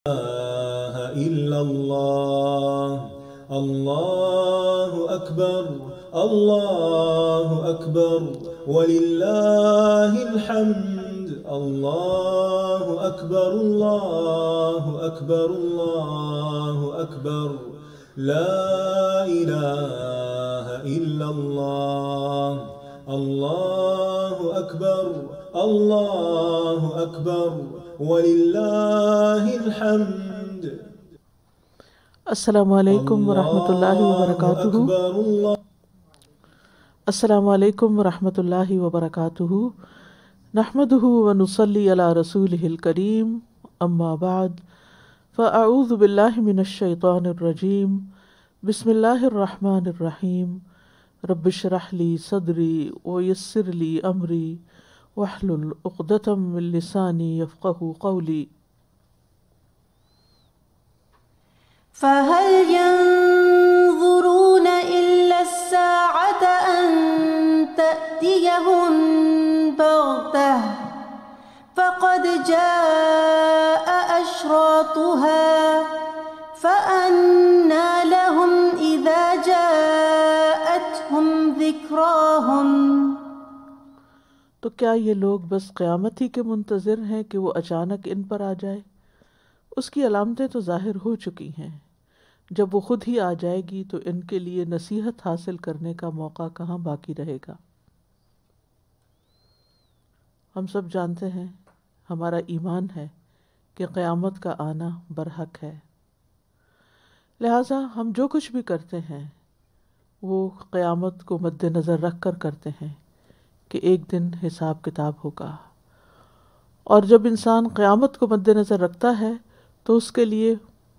إله إلا الله الله أكبر الله أكبر ولله الحمد الله أكبر الله أكبر الله أكبر لا إله إلا الله الله أكبر الله أكبر وَلِلَّهِ الْحَمْدُ. السلام علیکم ورحمۃ اللہ وبرکاتہ. السلام علیکم ورحمۃ اللہ وبرکاتہ. نحمده ونصلی علی رسولہ الکریم. اما بعد فاعوذ باللہ من الشیطان الرجیم. بسم اللہ الرحمن الرحیم. رب اشرح لی صدری ویسر لی امری واحلل عقدۃ من لسانی یفقہوا قولی. فهل ينظرون إلا الساعة أن تأتيهم بغتة فقد جاء أشراطها فأنى لهم إذا جاءتهم ذكراهم. تو کیا یہ لوگ بس قیامت ہی کے منتظر ہیں کہ وہ اچانک ان پر آ جائے؟ اس کی علامتیں تو ظاہر ہو چکی ہیں. جب وہ خود ہی آ جائے گی تو ان کے لیے نصیحت حاصل کرنے کا موقع کہاں باقی رہے گا؟ ہم سب جانتے ہیں، ہمارا ایمان ہے کہ قیامت کا آنا برحق ہے. لہٰذا ہم جو کچھ بھی کرتے ہیں وہ قیامت کو مد نظر رکھ کر کرتے ہیں کہ ایک دن حساب کتاب ہوگا. اور جب انسان قیامت کو مد نظر رکھتا ہے تو اس کے لیے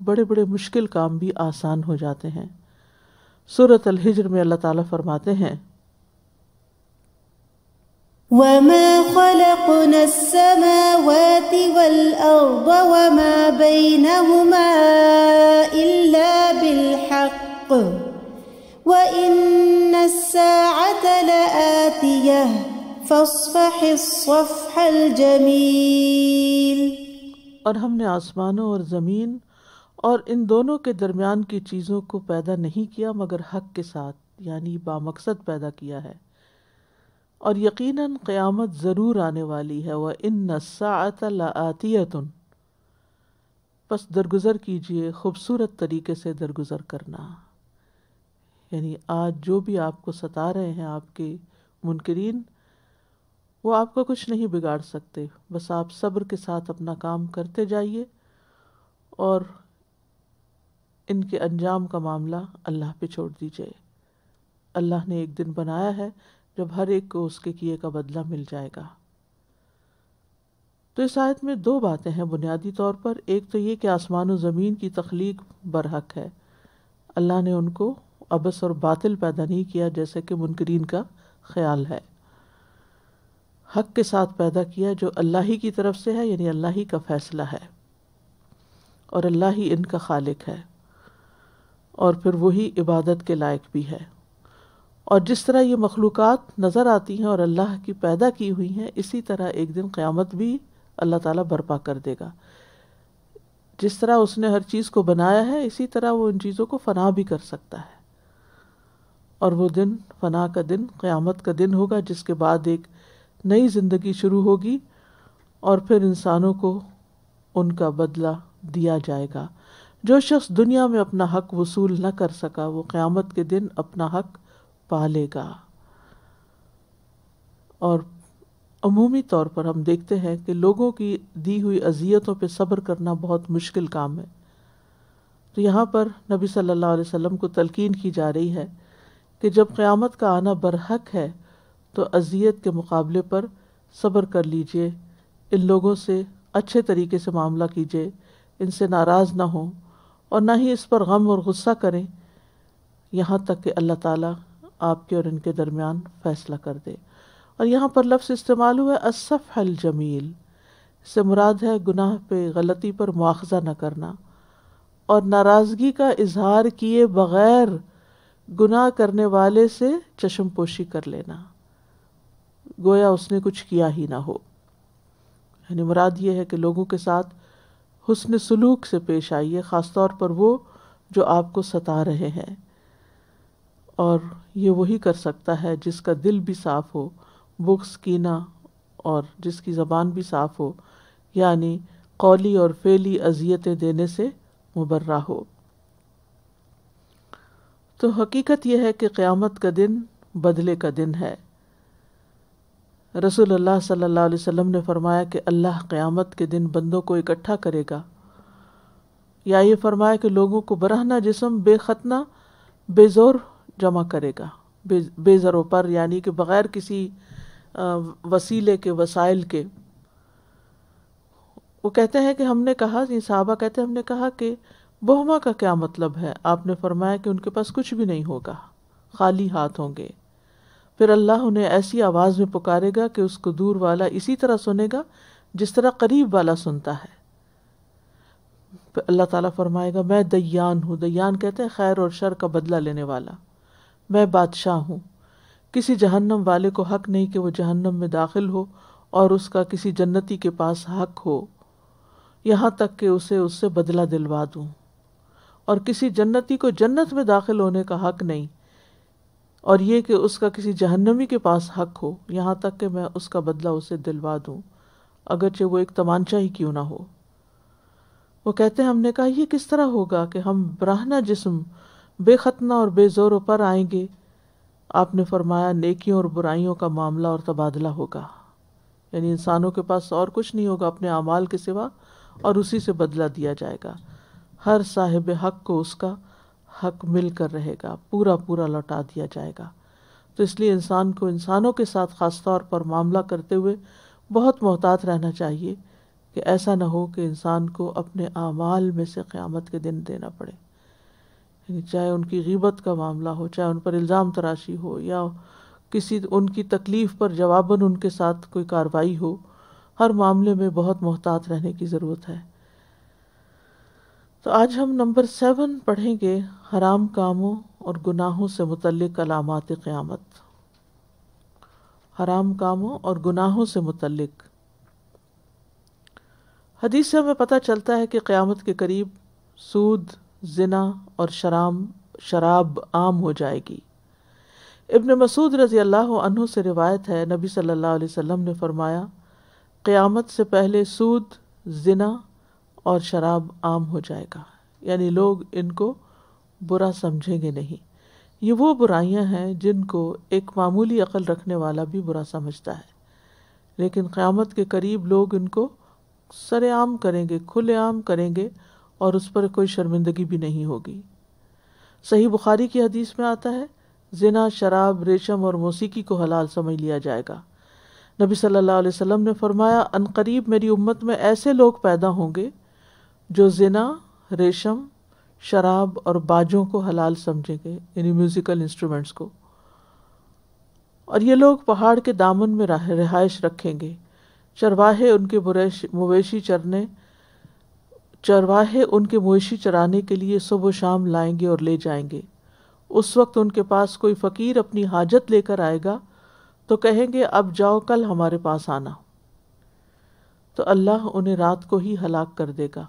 بڑے بڑے مشکل کام بھی آسان ہو جاتے ہیں. سورۃ الحجر میں اللہ تعالیٰ فرماتے ہیں وَمَا خَلَقْنَا السَّمَاوَاتِ وَالْأَرْضَ وَمَا بَيْنَهُمَا إِلَّا بِالْحَقِّ وَإِنَّ السَّاعَةَ لَآتِيَةٌ فَاصْفَحِ الصَّفْحَ الْجَمِيلَ. اور ہم نے آسمانوں اور زمین اور ان دونوں کے درمیان کی چیزوں کو پیدا نہیں کیا مگر حق کے ساتھ، یعنی بامقصد پیدا کیا ہے. اور یقیناً قیامت ضرور آنے والی ہے. وَإِنَّ السَّاعَةَ لَآتِيَةٌ. پس درگزر کیجئے، خوبصورت طریقے سے درگزر کرنا. یعنی آج جو بھی آپ کو ستا رہے ہیں آپ کے منکرین، وہ آپ کا کچھ نہیں بگاڑ سکتے. بس آپ صبر کے ساتھ اپنا کام کرتے جائیے اور ان کے انجام کا معاملہ اللہ پہ چھوڑ دیجیے. اللہ نے ایک دن بنایا ہے جب ہر ایک کو اس کے کیے کا بدلہ مل جائے گا. تو اس آیت میں دو باتیں ہیں بنیادی طور پر. ایک تو یہ کہ آسمان و زمین کی تخلیق برحق ہے. اللہ نے ان کو عبث اور باطل پیدا نہیں کیا جیسے کہ منکرین کا خیال ہے. حق کے ساتھ پیدا کیا جو اللہ ہی کی طرف سے ہے، یعنی اللہ ہی کا فیصلہ ہے اور اللہ ہی ان کا خالق ہے، اور پھر وہی عبادت کے لائق بھی ہے. اور جس طرح یہ مخلوقات نظر آتی ہیں اور اللہ کی پیدا کی ہوئی ہیں، اسی طرح ایک دن قیامت بھی اللہ تعالیٰ برپا کر دے گا. جس طرح اس نے ہر چیز کو بنایا ہے اسی طرح وہ ان چیزوں کو فنا بھی کر سکتا ہے. اور وہ دن فنا کا دن قیامت کا دن ہوگا، جس کے بعد ایک نئی زندگی شروع ہوگی اور پھر انسانوں کو ان کا بدلہ دیا جائے گا. جو شخص دنیا میں اپنا حق وصول نہ کر سکا وہ قیامت کے دن اپنا حق پا لے گا. اور عمومی طور پر ہم دیکھتے ہیں کہ لوگوں کی دی ہوئی اذیتوں پہ صبر کرنا بہت مشکل کام ہے. تو یہاں پر نبی صلی اللہ علیہ وسلم کو تلقین کی جا رہی ہے کہ جب قیامت کا آنا برحق ہے تو اذیت کے مقابلے پر صبر کر لیجئے، ان لوگوں سے اچھے طریقے سے معاملہ کیجئے، ان سے ناراض نہ ہوں اور نہ ہی اس پر غم اور غصہ کریں یہاں تک کہ اللہ تعالیٰ آپ کے اور ان کے درمیان فیصلہ کر دے. اور یہاں پر لفظ استعمال ہوا ہے الصفح الجمیل. اس سے مراد ہے گناہ پہ غلطی پر مواخذہ نہ کرنا اور ناراضگی کا اظہار کیے بغیر گناہ کرنے والے سے چشم پوشی کر لینا، گویا اس نے کچھ کیا ہی نہ ہو. یعنی مراد یہ ہے کہ لوگوں کے ساتھ حسن سلوک سے پیش آئیے، خاص طور پر وہ جو آپ کو ستا رہے ہیں، اور یہ وہی کر سکتا ہے جس کا دل بھی صاف ہو، بغض، کینہ، اور جس کی زبان بھی صاف ہو، یعنی قولی اور فعلی اذیتیں دینے سے مبرہ ہو۔ تو حقیقت یہ ہے کہ قیامت کا دن بدلے کا دن ہے۔ رسول اللہ صلی اللہ علیہ وسلم نے فرمایا کہ اللہ قیامت کے دن بندوں کو اکٹھا کرے گا، یا یہ فرمایا کہ لوگوں کو برہنہ جسم بے ختنہ بے زور جمع کرے گا، بے زر و پر، یعنی کہ بغیر کسی وسیلے کے، وسائل کے۔ وہ کہتے ہیں کہ ہم نے کہا، یہ صحابہ کہتے ہیں ہم نے کہا کہ بہما کا کیا مطلب ہے؟ آپ نے فرمایا کہ ان کے پاس کچھ بھی نہیں ہوگا، خالی ہاتھ ہوں گے۔ پھر اللہ انہیں ایسی آواز میں پکارے گا کہ اس کو دور والا اسی طرح سنے گا جس طرح قریب والا سنتا ہے۔ پھر اللہ تعالیٰ فرمائے گا میں دیان ہوں، دیان کہتے ہیں خیر اور شر کا بدلہ لینے والا، میں بادشاہ ہوں، کسی جہنم والے کو حق نہیں کہ وہ جہنم میں داخل ہو اور اس کا کسی جنتی کے پاس حق ہو، یہاں تک کہ اسے اس سے بدلہ دلوا دوں، اور کسی جنتی کو جنت میں داخل ہونے کا حق نہیں، اور یہ کہ اس کا کسی جہنمی کے پاس حق ہو، یہاں تک کہ میں اس کا بدلہ اسے دلوا دوں، اگرچہ وہ ایک تمانچہ ہی کیوں نہ ہو۔ وہ کہتے ہیں ہم نے کہا یہ کس طرح ہوگا کہ ہم برہنہ جسم بے ختنہ اور بے زور و پر آئیں گے؟ آپ نے فرمایا نیکیوں اور برائیوں کا معاملہ اور تبادلہ ہوگا، یعنی انسانوں کے پاس اور کچھ نہیں ہوگا اپنے اعمال کے سوا، اور اسی سے بدلہ دیا جائے گا۔ ہر صاحب حق کو اس کا حق مل کر رہے گا، پورا پورا لوٹا دیا جائے گا۔ تو اس لیے انسان کو انسانوں کے ساتھ خاص طور پر معاملہ کرتے ہوئے بہت محتاط رہنا چاہیے کہ ایسا نہ ہو کہ انسان کو اپنے اعمال میں سے قیامت کے دن دینا پڑے، یعنی چاہے ان کی غیبت کا معاملہ ہو، چاہے ان پر الزام تراشی ہو، یا کسی ان کی تکلیف پر جواباً ان کے ساتھ کوئی کارروائی ہو، ہر معاملے میں بہت محتاط رہنے کی ضرورت ہے۔ تو آج ہم نمبر 7 پڑھیں گے، حرام کاموں اور گناہوں سے متعلق علامات قیامت۔ حرام کاموں اور گناہوں سے متعلق حدیث سے ہمیں پتہ چلتا ہے کہ قیامت کے قریب سود، زنا اور شراب عام ہو جائے گی۔ ابن مسعود رضی اللہ عنہ سے روایت ہے، نبی صلی اللہ علیہ وسلم نے فرمایا قیامت سے پہلے سود، زنا اور شراب عام ہو جائے گا، یعنی لوگ ان کو برا سمجھیں گے نہیں۔ یہ وہ برائیاں ہیں جن کو ایک معمولی عقل رکھنے والا بھی برا سمجھتا ہے، لیکن قیامت کے قریب لوگ ان کو سر عام کریں گے، کھلے عام کریں گے، اور اس پر کوئی شرمندگی بھی نہیں ہوگی۔ صحیح بخاری کی حدیث میں آتا ہے زنا، شراب، ریشم اور موسیقی کو حلال سمجھ لیا جائے گا۔ نبی صلی اللہ علیہ وسلم نے فرمایا ان قریب میری امت میں ایسے لوگ پیدا ہوں گے جو زنا، ریشم، شراب اور باجوں کو حلال سمجھیں گے، یعنی میوزیکل انسٹرومنٹس کو، اور یہ لوگ پہاڑ کے دامن میں رہائش رکھیں گے۔ چرواہے ان کے مویشی چرانے کے لیے صبح و شام لائیں گے اور لے جائیں گے۔ اس وقت ان کے پاس کوئی فقیر اپنی حاجت لے کر آئے گا تو کہیں گے اب جاؤ کل ہمارے پاس آنا، تو اللہ انہیں رات کو ہی ہلاک کر دے گا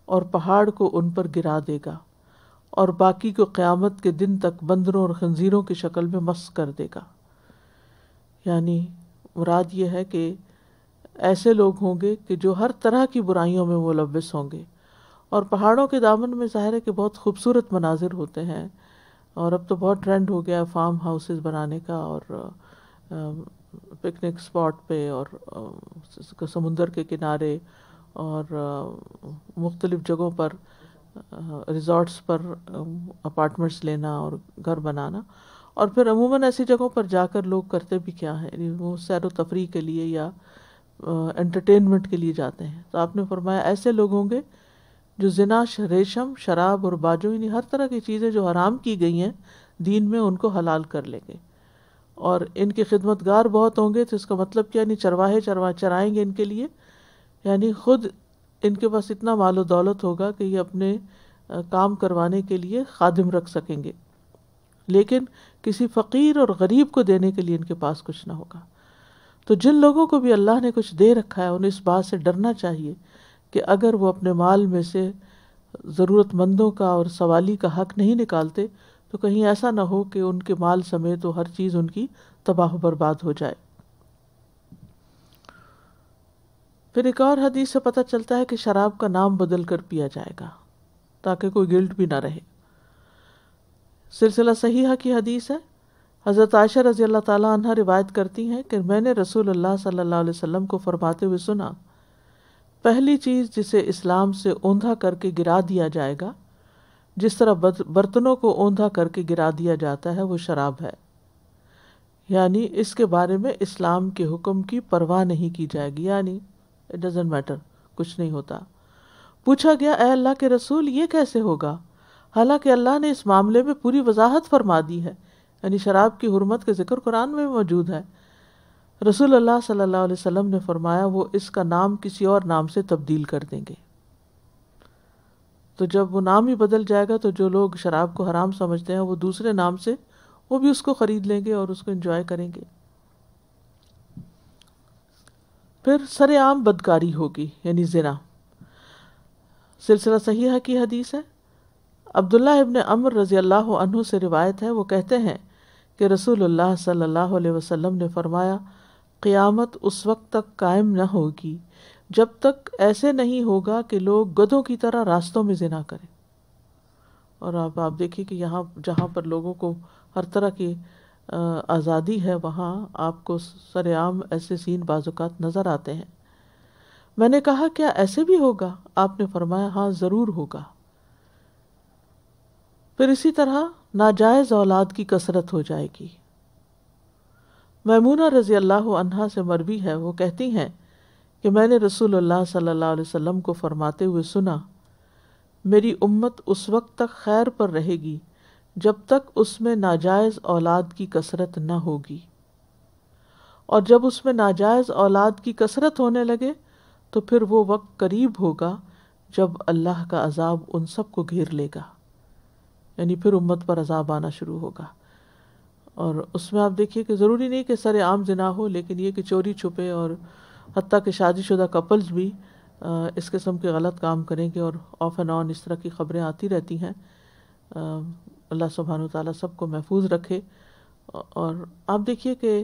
اور پہاڑ کو ان پر گرا دے گا، اور باقی کو قیامت کے دن تک بندروں اور خنزیروں کی شکل میں مسخ کر دے گا۔ یعنی مراد یہ ہے کہ ایسے لوگ ہوں گے کہ جو ہر طرح کی برائیوں میں ملوث ہوں گے، اور پہاڑوں کے دامن میں ظاہر ہے کہ بہت خوبصورت مناظر ہوتے ہیں، اور اب تو بہت ٹرینڈ ہو گیا فارم ہاؤسز بنانے کا، اور پکنک اسپاٹ پہ، اور سمندر کے کنارے، اور مختلف جگہوں پر، ریزورٹس پر اپارٹمنٹس لینا اور گھر بنانا، اور پھر عموماً ایسی جگہوں پر جا کر لوگ کرتے بھی کیا ہے، یعنی وہ سیر و تفریح کے لیے یا انٹرٹینمنٹ کے لیے جاتے ہیں۔ تو آپ نے فرمایا ایسے لوگ ہوں گے جو زنا، ریشم، شراب اور باجوں، یعنی ہر طرح کی چیزیں جو حرام کی گئی ہیں دین میں، ان کو حلال کر لیں گے، اور ان کے خدمتگار بہت ہوں گے۔ تو اس کا مطلب کیا، یعنی چرواہے چرائیں گے ان کے لیے، یعنی خود ان کے پاس اتنا مال و دولت ہوگا کہ یہ اپنے کام کروانے کے لیے خادم رکھ سکیں گے، لیکن کسی فقیر اور غریب کو دینے کے لیے ان کے پاس کچھ نہ ہوگا۔ تو جن لوگوں کو بھی اللہ نے کچھ دے رکھا ہے انہیں اس بات سے ڈرنا چاہیے کہ اگر وہ اپنے مال میں سے ضرورت مندوں کا اور سوالی کا حق نہیں نکالتے تو کہیں ایسا نہ ہو کہ ان کے مال سمیت وہ ہر چیز ان کی تباہ و برباد ہو جائے۔ پھر ایک اور حدیث سے پتہ چلتا ہے کہ شراب کا نام بدل کر پیا جائے گا تاکہ کوئی گلٹ بھی نہ رہے۔ سلسلہ صحیحہ کی حدیث ہے، حضرت عائشہ رضی اللہ تعالیٰ عنہ روایت کرتی ہیں کہ میں نے رسول اللہ صلی اللہ علیہ وسلم کو فرماتے ہوئے سنا، پہلی چیز جسے اسلام سے اوندھا کر کے گرا دیا جائے گا، جس طرح برتنوں کو اوندھا کر کے گرا دیا جاتا ہے، وہ شراب ہے، یعنی اس کے بارے میں اسلام کے حکم کی پرواہ نہیں کی جائے گی، یعنی اٹ ڈزنٹ میٹر، کچھ نہیں ہوتا۔ پوچھا گیا اے اللہ کے رسول یہ کیسے ہوگا، حالانکہ اللہ نے اس معاملے میں پوری وضاحت فرما دی ہے، یعنی شراب کی حرمت کا ذکر قرآن میں موجود ہے۔ رسول اللہ صلی اللہ علیہ وسلم نے فرمایا وہ اس کا نام کسی اور نام سے تبدیل کر دیں گے۔ تو جب وہ نام ہی بدل جائے گا تو جو لوگ شراب کو حرام سمجھتے ہیں وہ دوسرے نام سے وہ بھی اس کو خرید لیں گے اور اس کو انجوائے کریں گے۔ پھر سر عام بدکاری ہوگی، یعنی زنا۔ سلسلہ صحیحہ کی حدیث ہے، عبداللہ ابن عمر رضی اللہ عنہ سے روایت ہے، وہ کہتے ہیں کہ رسول اللہ صلی اللہ علیہ وسلم نے فرمایا قیامت اس وقت تک قائم نہ ہوگی جب تک ایسے نہیں ہوگا کہ لوگ گدھوں کی طرح راستوں میں زنا کریں۔ اور آپ دیکھیں کہ یہاں جہاں پر لوگوں کو ہر طرح کی آزادی ہے وہاں آپ کو سر عام ایسے سین بعض اوقات نظر آتے ہیں۔ میں نے کہا کیا ایسے بھی ہوگا؟ آپ نے فرمایا ہاں ضرور ہوگا۔ پھر اسی طرح ناجائز اولاد کی کثرت ہو جائے گی۔ میمونہ رضی اللہ عنہا سے مروی ہے، وہ کہتی ہیں کہ میں نے رسول اللہ صلی اللہ علیہ وسلم کو فرماتے ہوئے سنا، میری امت اس وقت تک خیر پر رہے گی جب تک اس میں ناجائز اولاد کی کثرت نہ ہوگی، اور جب اس میں ناجائز اولاد کی کثرت ہونے لگے تو پھر وہ وقت قریب ہوگا جب اللہ کا عذاب ان سب کو گھیر لے گا، یعنی پھر امت پر عذاب آنا شروع ہوگا۔ اور اس میں آپ دیکھیے کہ ضروری نہیں کہ سر عام زنا ہو، لیکن یہ کہ چوری چھپے اور حتیٰ کہ شادی شدہ کپلز بھی اس قسم کے غلط کام کریں گے، اور آف اینڈ آن اس طرح کی خبریں آتی رہتی ہیں۔ اللہ سبحانہ وتعالیٰ سب کو محفوظ رکھے۔ اور آپ دیکھیے کہ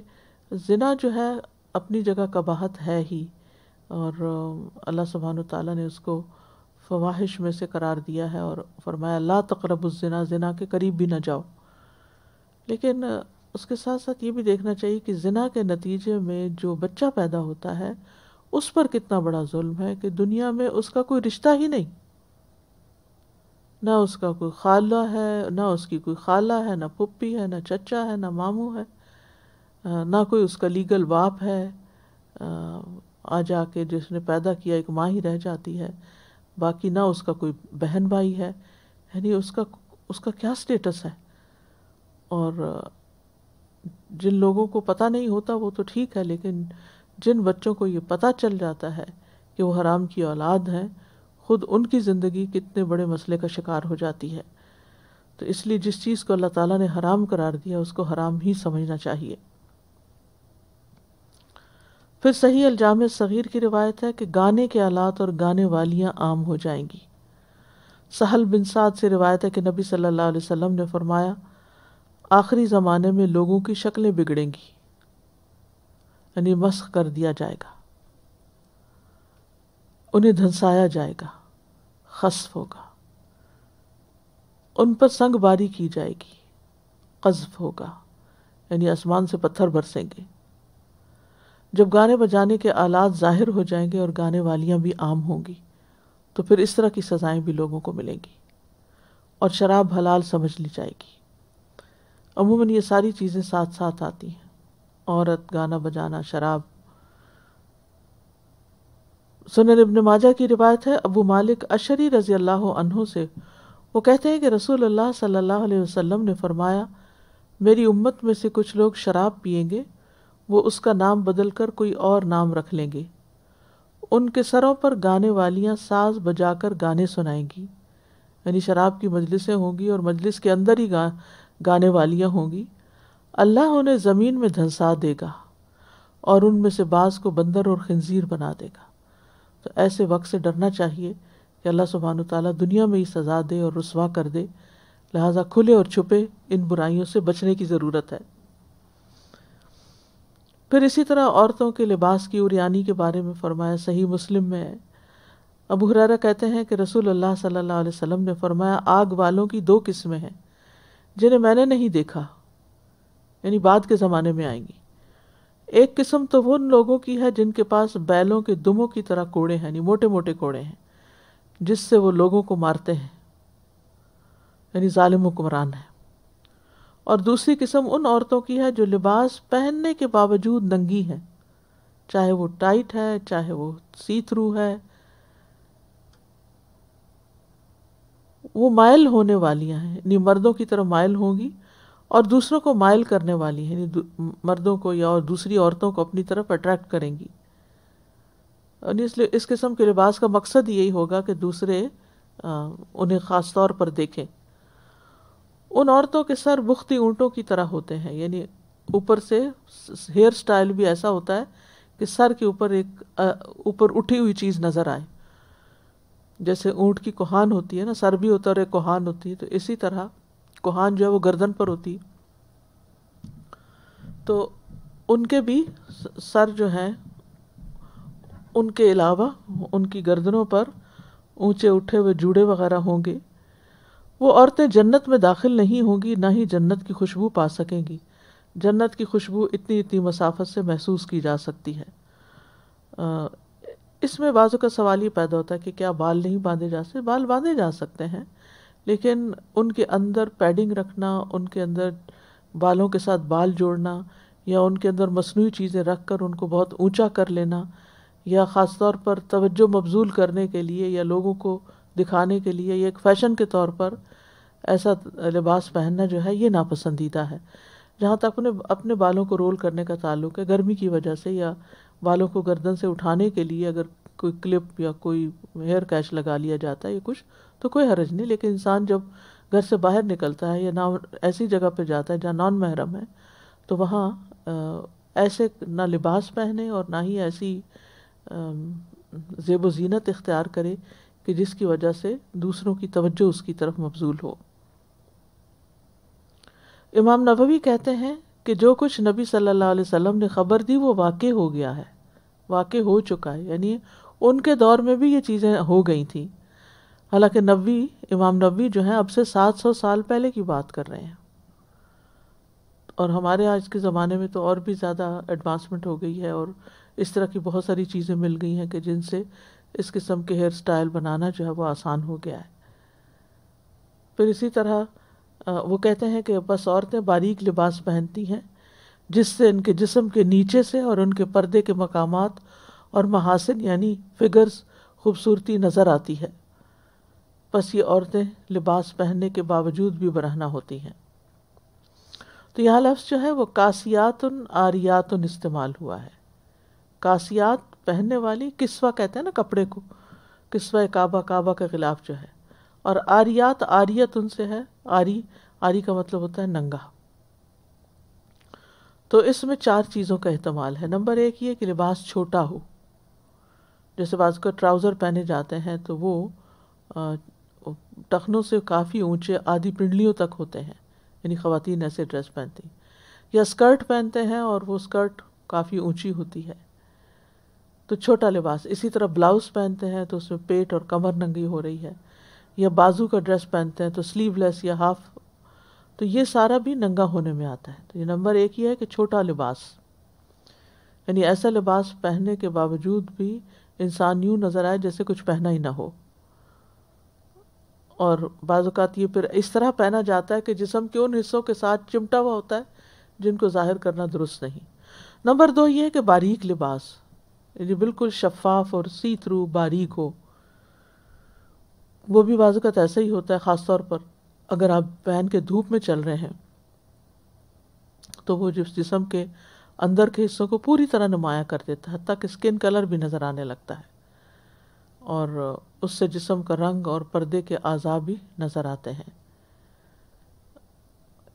زنا جو ہے اپنی جگہ قباحت ہے ہی، اور اللہ سبحانہ وتعالیٰ نے اس کو فواحش میں سے قرار دیا ہے اور فرمایا لا تقربوا الزنا، زنا کے قریب بھی نہ جاؤ۔ لیکن اس کے ساتھ ساتھ یہ بھی دیکھنا چاہیے کہ زنا کے نتیجے میں جو بچہ پیدا ہوتا ہے اس پر کتنا بڑا ظلم ہے کہ دنیا میں اس کا کوئی رشتہ ہی نہیں، نہ اس کا کوئی خالہ ہے، نہ اس کی کوئی خالہ ہے، نہ پھپھی ہے، نہ چچا ہے، نہ ماموں ہے، نہ کوئی اس کا لیگل باپ ہے، آ جا کے جس نے پیدا کیا ایک ماں ہی رہ جاتی ہے، باقی نہ اس کا کوئی بہن بھائی ہے، یعنی اس کا کیا سٹیٹس ہے۔ اور جن لوگوں کو پتہ نہیں ہوتا وہ تو ٹھیک ہے، لیکن جن بچوں کو یہ پتہ چل جاتا ہے کہ وہ حرام کی اولاد ہیں، خود ان کی زندگی کتنے بڑے مسئلے کا شکار ہو جاتی ہے۔ تو اس لیے جس چیز کو اللہ تعالیٰ نے حرام قرار دیا اس کو حرام ہی سمجھنا چاہیے۔ پھر صحیح الجامع صغیر کی روایت ہے کہ گانے کے آلات اور گانے والیاں عام ہو جائیں گی۔ سہل بن سعد سے روایت ہے کہ نبی صلی اللہ علیہ وسلم نے فرمایا آخری زمانے میں لوگوں کی شکلیں بگڑیں گی، یعنی مسخ کر دیا جائے گا، انہیں دھنسایا جائے گا، خسف ہوگا، ان پر سنگ باری کی جائے گی، قذف ہوگا، یعنی آسمان سے پتھر برسیں گے۔ جب گانے بجانے کے آلات ظاہر ہو جائیں گے اور گانے والیاں بھی عام ہوں گی تو پھر اس طرح کی سزائیں بھی لوگوں کو ملیں گی، اور شراب حلال سمجھ لی جائے گی۔ عموماً یہ ساری چیزیں ساتھ ساتھ آتی ہیں، عورت، گانا بجانا، شراب۔ سنن ابن ماجہ کی روایت ہے، ابو مالک اشعری رضی اللہ عنہ سے، وہ کہتے ہیں کہ رسول اللہ صلی اللہ علیہ وسلم نے فرمایا میری امت میں سے کچھ لوگ شراب پیئیں گے، وہ اس کا نام بدل کر کوئی اور نام رکھ لیں گے، ان کے سروں پر گانے والیاں ساز بجا کر گانے سنائیں گی، یعنی شراب کی مجلسیں ہوں گی اور مجلس کے اندر ہی گانے والیاں ہوں گی۔ اللہ انہیں زمین میں دھنسا دے گا اور ان میں سے بعض کو بندر اور خنزیر بنا دے گا، تو ایسے وقت سے ڈرنا چاہیے کہ اللہ سبحانہ تعالیٰ دنیا میں ہی سزا دے اور رسوا کر دے، لہٰذا کھلے اور چھپے ان برائیوں سے بچنے کی ضرورت ہے۔ پھر اسی طرح عورتوں کے لباس کی عریانی کے بارے میں فرمایا، صحیح مسلم میں ہے، ابو ہریرہ کہتے ہیں کہ رسول اللہ صلی اللہ علیہ وسلم نے فرمایا، آگ والوں کی دو قسمیں ہیں جنہیں میں نے نہیں دیکھا، یعنی بعد کے زمانے میں آئیں گی۔ ایک قسم تو وہ ان لوگوں کی ہے جن کے پاس بیلوں کے دموں کی طرح کوڑے ہیں، یعنی موٹے موٹے کوڑے ہیں، جس سے وہ لوگوں کو مارتے ہیں، یعنی ظالم حکمران ہیں۔ اور دوسری قسم ان عورتوں کی ہے جو لباس پہننے کے باوجود ننگی ہیں، چاہے وہ ٹائٹ ہے، چاہے وہ سی تھرو ہے، وہ مائل ہونے والیاں ہیں، یعنی مردوں کی طرح مائل ہوں گی اور دوسروں کو مائل کرنے والی ہیں، یعنی مردوں کو یا اور دوسری عورتوں کو اپنی طرف اٹریکٹ کریں گی۔ اور اس لیے اس قسم کے لباس کا مقصد یہی ہوگا کہ دوسرے انہیں خاص طور پر دیکھیں۔ ان عورتوں کے سر بختی اونٹوں کی طرح ہوتے ہیں، یعنی اوپر سے ہیئر سٹائل بھی ایسا ہوتا ہے کہ سر کے اوپر ایک اوپر اٹھی ہوئی چیز نظر آئے، جیسے اونٹ کی کوہان ہوتی ہے نا، سر بھی ہوتا ہے اور ایک کوہان ہوتی ہے، تو اسی طرح کوہان جو ہے وہ گردن پر ہوتی ہے، تو ان کے بھی سر جو ہیں ان کے علاوہ ان کی گردنوں پر اونچے اٹھے ہوئے جوڑے وغیرہ ہوں گے۔ وہ عورتیں جنت میں داخل نہیں ہوں گی، نہ ہی جنت کی خوشبو پا سکیں گی۔ جنت کی خوشبو اتنی اتنی مسافت سے محسوس کی جا سکتی ہے۔ اس میں بعضوں کا سوال یہ پیدا ہوتا ہے کہ کیا بال نہیں باندھے جا سکتے؟ بال باندھے جا سکتے ہیں، لیکن ان کے اندر پیڈنگ رکھنا، ان کے اندر بالوں کے ساتھ بال جوڑنا، یا ان کے اندر مصنوعی چیزیں رکھ کر ان کو بہت اونچا کر لینا، یا خاص طور پر توجہ مبذول کرنے کے لیے یا لوگوں کو دکھانے کے لیے یا ایک فیشن کے طور پر ایسا لباس پہننا جو ہے یہ ناپسندیدہ ہے۔ جہاں تک اپنے بالوں کو رول کرنے کا تعلق ہے، گرمی کی وجہ سے یا بالوں کو گردن سے اٹھانے کے لیے اگر کوئی کلپ یا کوئی ہیئر کیش لگا لیا جاتا ہے یا کچھ تو کوئی حرج نہیں، لیکن انسان جب گھر سے باہر نکلتا ہے یا نہ ایسی جگہ پہ جاتا ہے جہاں نان محرم ہے تو وہاں ایسے نہ لباس پہنے اور نہ ہی ایسی زیب و زینت اختیار کرے کہ جس کی وجہ سے دوسروں کی توجہ اس کی طرف مبذول ہو۔ امام نووی کہتے ہیں کہ جو کچھ نبی صلی اللہ علیہ وسلم نے خبر دی وہ واقع ہو گیا ہے، واقع ہو چکا ہے، یعنی ان کے دور میں بھی یہ چیزیں ہو گئی تھیں، حالانکہ امام نووی جو ہیں اب سے 700 سال پہلے کی بات کر رہے ہیں، اور ہمارے آج کے زمانے میں تو اور بھی زیادہ ایڈوانسمنٹ ہو گئی ہے اور اس طرح کی بہت ساری چیزیں مل گئی ہیں کہ جن سے اس قسم کے ہیئر سٹائل بنانا جو ہے وہ آسان ہو گیا ہے۔ پھر اسی طرح وہ کہتے ہیں کہ بس عورتیں باریک لباس پہنتی ہیں جس سے ان کے جسم کے نیچے سے اور ان کے پردے کے مقامات اور محاسن یعنی فگرز خوبصورتی نظر آتی ہے، بس یہ عورتیں لباس پہننے کے باوجود بھی برہنہ ہوتی ہیں۔ تو یہاں لفظ جو ہے وہ کاسیاتن آریاتن استعمال ہوا ہے۔ کاسیات پہننے والی، کسوہ کہتے ہیں نا کپڑے کو، کسوہ کعبہ، کعبہ کے خلاف جو ہے، اور آریات آریت ان سے ہے، آری کا مطلب ہوتا ہے ننگا۔ تو اس میں 4 چیزوں کا احتمال ہے۔ نمبر 1 یہ کہ لباس چھوٹا ہو، جیسے بعض کا ٹراؤزر پہنے جاتے ہیں تو وہ ٹخنوں سے کافی اونچے آدھی پنڈلیوں تک ہوتے ہیں، یعنی خواتین ایسے ڈریس پہنتی ہیں، یا اسکرٹ پہنتے ہیں اور وہ اسکرٹ کافی اونچی ہوتی ہے تو چھوٹا لباس۔ اسی طرح بلاؤز پہنتے ہیں تو اس میں پیٹ اور کمر ننگی ہو رہی ہے، یا بازو کا ڈریس پہنتے ہیں تو سلیو لیس یا ہاف، تو یہ سارا بھی ننگا ہونے میں آتا ہے۔ تو یہ نمبر 1 یہ ہے کہ چھوٹا لباس، یعنی ایسا لباس پہننے کے باوجود بھی انسان یوں نظر آئے جیسے کچھ پہنا ہی نہ ہو، اور بعض اوقات یہ پھر اس طرح پہنا جاتا ہے کہ جسم کے ان حصوں کے ساتھ چمٹا ہوا ہوتا ہے جن کو ظاہر کرنا درست نہیں۔ نمبر 2 یہ ہے کہ باریک لباس، یعنی بالکل شفاف اور سی تھرو باریک ہو، وہ بھی بعض اوقات ایسا ہی ہوتا ہے، خاص طور پر اگر آپ پہن کے دھوپ میں چل رہے ہیں تو وہ جس جسم کے اندر کے حصوں کو پوری طرح نمایاں کر دیتا ہے، حتیٰ کہ اسکن کلر بھی نظر آنے لگتا ہے، اور اس سے جسم کا رنگ اور پردے کے اعضاء بھی نظر آتے ہیں۔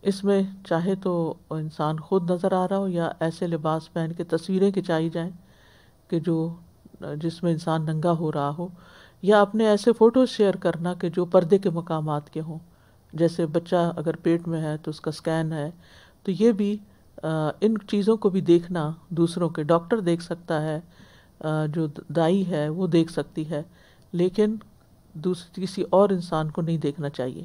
اس میں چاہے تو انسان خود نظر آ رہا ہو یا ایسے لباس پہن کے تصویریں کھنچائی جائیں کہ جو جس میں انسان ننگا ہو رہا ہو، یا اپنے ایسے فوٹوز شیئر کرنا کہ جو پردے کے مقامات کے ہوں، جیسے بچہ اگر پیٹ میں ہے تو اس کا سکین ہے، تو یہ بھی ان چیزوں کو بھی دیکھنا دوسروں کے، ڈاکٹر دیکھ سکتا ہے، جو دائی ہے وہ دیکھ سکتی ہے، لیکن کسی اور انسان کو نہیں دیکھنا چاہیے،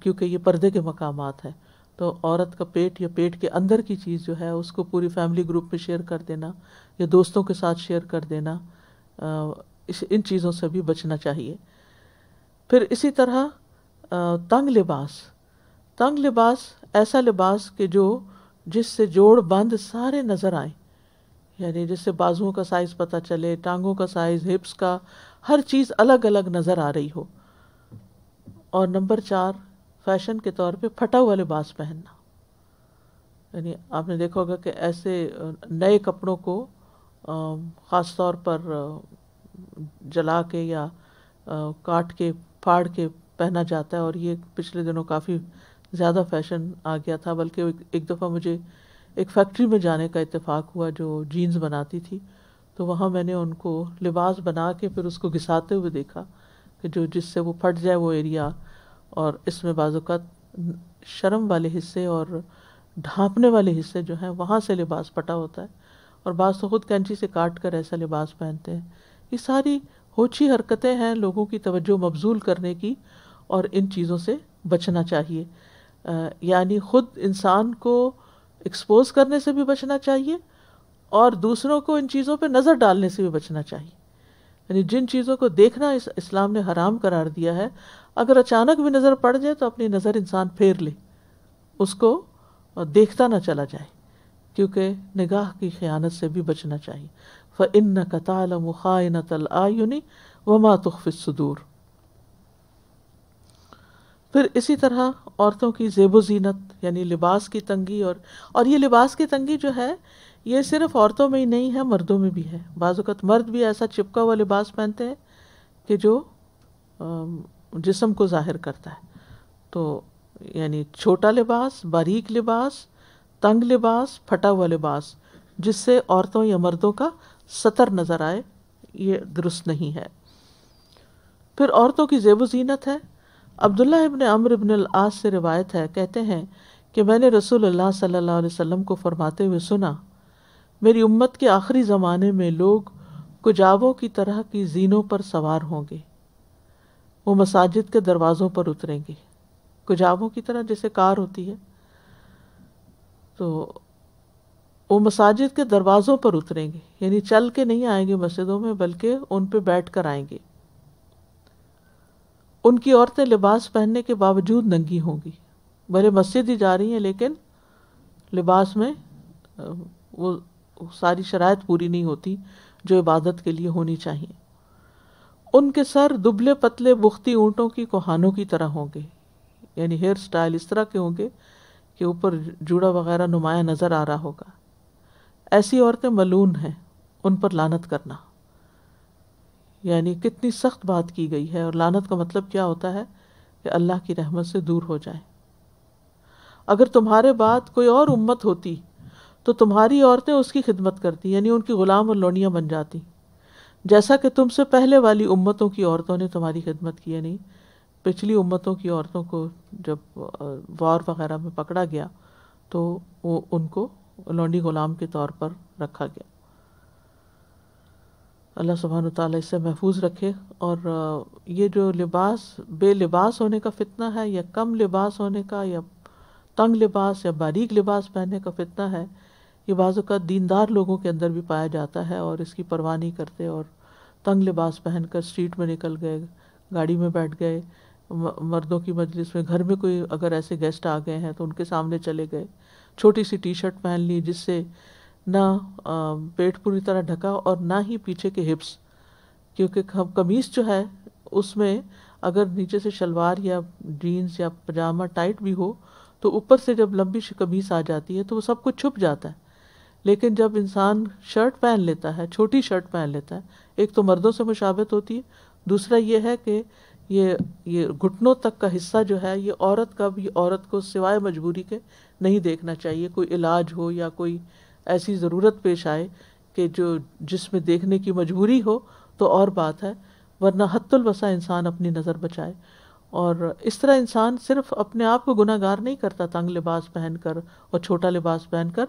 کیونکہ یہ پردے کے مقامات ہیں۔ تو عورت کا پیٹ یا پیٹ کے اندر کی چیز جو ہے اس کو پوری فیملی گروپ میں شیئر کر دینا یا دوستوں کے ساتھ شیئر کر دینا، ان چیزوں سے بھی بچنا چاہیے۔ پھر اسی طرح تنگ لباس ایسا لباس کہ جس سے جوڑ بند سارے نظر آئیں، یعنی جس سے بازوؤں کا سائز پتہ چلے، ٹانگوں کا سائز، ہپس کا، ہر چیز الگ الگ نظر آ رہی ہو۔ اور نمبر 4 فیشن کے طور پہ پھٹا ہوا لباس پہننا، یعنی آپ نے دیکھا ہوگا کہ ایسے نئے کپڑوں کو خاص طور پر جلا کے یا کاٹ کے پھاڑ کے پہنا جاتا ہے، اور یہ پچھلے دنوں کافی زیادہ فیشن آ گیا تھا۔ بلکہ ایک دفعہ مجھے ایک فیکٹری میں جانے کا اتفاق ہوا جو جینز بناتی تھی، تو وہاں میں نے ان کو لباس بنا کے پھر اس کو گھساتے ہوئے دیکھا کہ جس سے وہ پھٹ جائے وہ ایریا، اور اس میں بعض اوقات شرم والے حصے اور ڈھانپنے والے حصے جو ہیں وہاں سے لباس پھٹا ہوتا ہے، اور بعض تو خود کینچی سے کاٹ کر ایسا لباس پہنتے ہیں۔ یہ ساری ہوچی حرکتیں ہیں لوگوں کی توجہ مبذول کرنے کی، اور ان چیزوں سے بچنا چاہیے۔ یعنی خود انسان کو ایکسپوز کرنے سے بھی بچنا چاہیے، اور دوسروں کو ان چیزوں پہ نظر ڈالنے سے بھی بچنا چاہیے۔ یعنی جن چیزوں کو دیکھنا اسلام نے حرام قرار دیا ہے، اگر اچانک بھی نظر پڑ جائے تو اپنی نظر انسان پھیر لے، اس کو دیکھتا نہ چلا جائے، کیونکہ نگاہ کی خیانت سے بھی بچنا چاہیے۔ فَإِنَّكَ تَعْلَمُ خَائِنَةَ الْأَعْيُنِ وَمَا تُخْفِي الصُّدُورُ۔ پھر اسی طرح عورتوں کی زیب و زینت، یعنی لباس کی تنگی، اور یہ لباس کی تنگی جو ہے یہ صرف عورتوں میں ہی نہیں ہے، مردوں میں بھی ہے۔ بعض اوقات مرد بھی ایسا چپکا ہوا لباس پہنتے ہیں کہ جو جسم کو ظاہر کرتا ہے۔ تو یعنی چھوٹا لباس، باریک لباس، تنگ لباس، پھٹا ہوا لباس جس سے عورتوں یا مردوں کا سطر نظر آئے، یہ درست نہیں ہے۔ پھر عورتوں کی زیب و زینت ہے۔ عبداللہ ابن عمرو ابن العاص سے روایت ہے، کہتے ہیں کہ میں نے رسول اللہ صلی اللہ علیہ وسلم کو فرماتے ہوئے سنا، میری امت کے آخری زمانے میں لوگ کجاووں کی طرح کی زینوں پر سوار ہوں گے، وہ مساجد کے دروازوں پر اتریں گے۔ کجاووں کی طرح جیسے کار ہوتی ہے، تو وہ مساجد کے دروازوں پر اتریں گے، یعنی چل کے نہیں آئیں گے مسجدوں میں، بلکہ ان پہ بیٹھ کر آئیں گے۔ ان کی عورتیں لباس پہننے کے باوجود ننگی ہوں گی، بھلے مسجد ہی جا رہی ہیں لیکن لباس میں وہ ساری شرائط پوری نہیں ہوتی جو عبادت کے لیے ہونی چاہیے۔ ان کے سر دبلے پتلے بختی اونٹوں کی کوہانوں کی طرح ہوں گے، یعنی ہیئر سٹائل اس طرح کے ہوں گے کہ اوپر جوڑا وغیرہ نمایاں نظر آ رہا ہوگا۔ ایسی عورتیں ملعون ہیں، ان پر لعنت کرنا۔ یعنی کتنی سخت بات کی گئی ہے، اور لعنت کا مطلب کیا ہوتا ہے کہ اللہ کی رحمت سے دور ہو جائیں۔ اگر تمہارے بعد کوئی اور امت ہوتی تو تمہاری عورتیں اس کی خدمت کرتی، یعنی ان کی غلام اور لونیاں بن جاتی، جیسا کہ تم سے پہلے والی امتوں کی عورتوں نے تمہاری خدمت کی۔ یعنی پچھلی امتوں کی عورتوں کو جب وار وغیرہ میں پکڑا گیا تو ان کو لونڈی غلام کے طور پر رکھا گیا۔ اللہ سبحانہ وتعالیٰ اس سے محفوظ رکھے۔ اور یہ جو بے لباس ہونے کا فتنہ ہے، یا کم لباس ہونے کا، یا تنگ لباس یا باریک لباس پہننے کا فتنہ ہے، یہ بعض اوقات دیندار لوگوں کے اندر بھی پایا جاتا ہے، اور اس کی پرواہ نہیں کرتے، اور تنگ لباس پہن کر اسٹریٹ میں نکل گئے، گاڑی میں بیٹھ گئے، مردوں کی مجلس میں، گھر میں کوئی اگر ایسے گیسٹ آ گئے ہیں تو ان کے سامنے چلے گئے، چھوٹی سی ٹی شرٹ پہن لی جس سے نہ پیٹ پوری طرح ڈھکا اور نہ ہی پیچھے کے ہپس، کیونکہ قمیص جو ہے اس میں اگر نیچے سے شلوار یا جینز یا پجامہ ٹائٹ بھی ہو تو اوپر سے جب لمبی قمیص آ جاتی ہے تو وہ سب کچھ چھپ جاتا ہے۔ لیکن جب انسان شرٹ پہن لیتا ہے، چھوٹی شرٹ پہن لیتا ہے، ایک تو مردوں سے مشابہت ہوتی ہے، دوسرا یہ ہے کہ یہ گھٹنوں تک کا حصہ جو ہے یہ عورت کا بھی، عورت کو سوائے مجبوری کے نہیں دیکھنا چاہیے، کوئی علاج ہو یا کوئی ایسی ضرورت پیش آئے کہ کہ جس میں دیکھنے کی مجبوری ہو تو اور بات ہے، ورنہ حت الوسع انسان اپنی نظر بچائے. اور اس طرح انسان صرف اپنے آپ کو گناہ گار نہیں کرتا تنگ لباس پہن کر اور چھوٹا لباس پہن کر،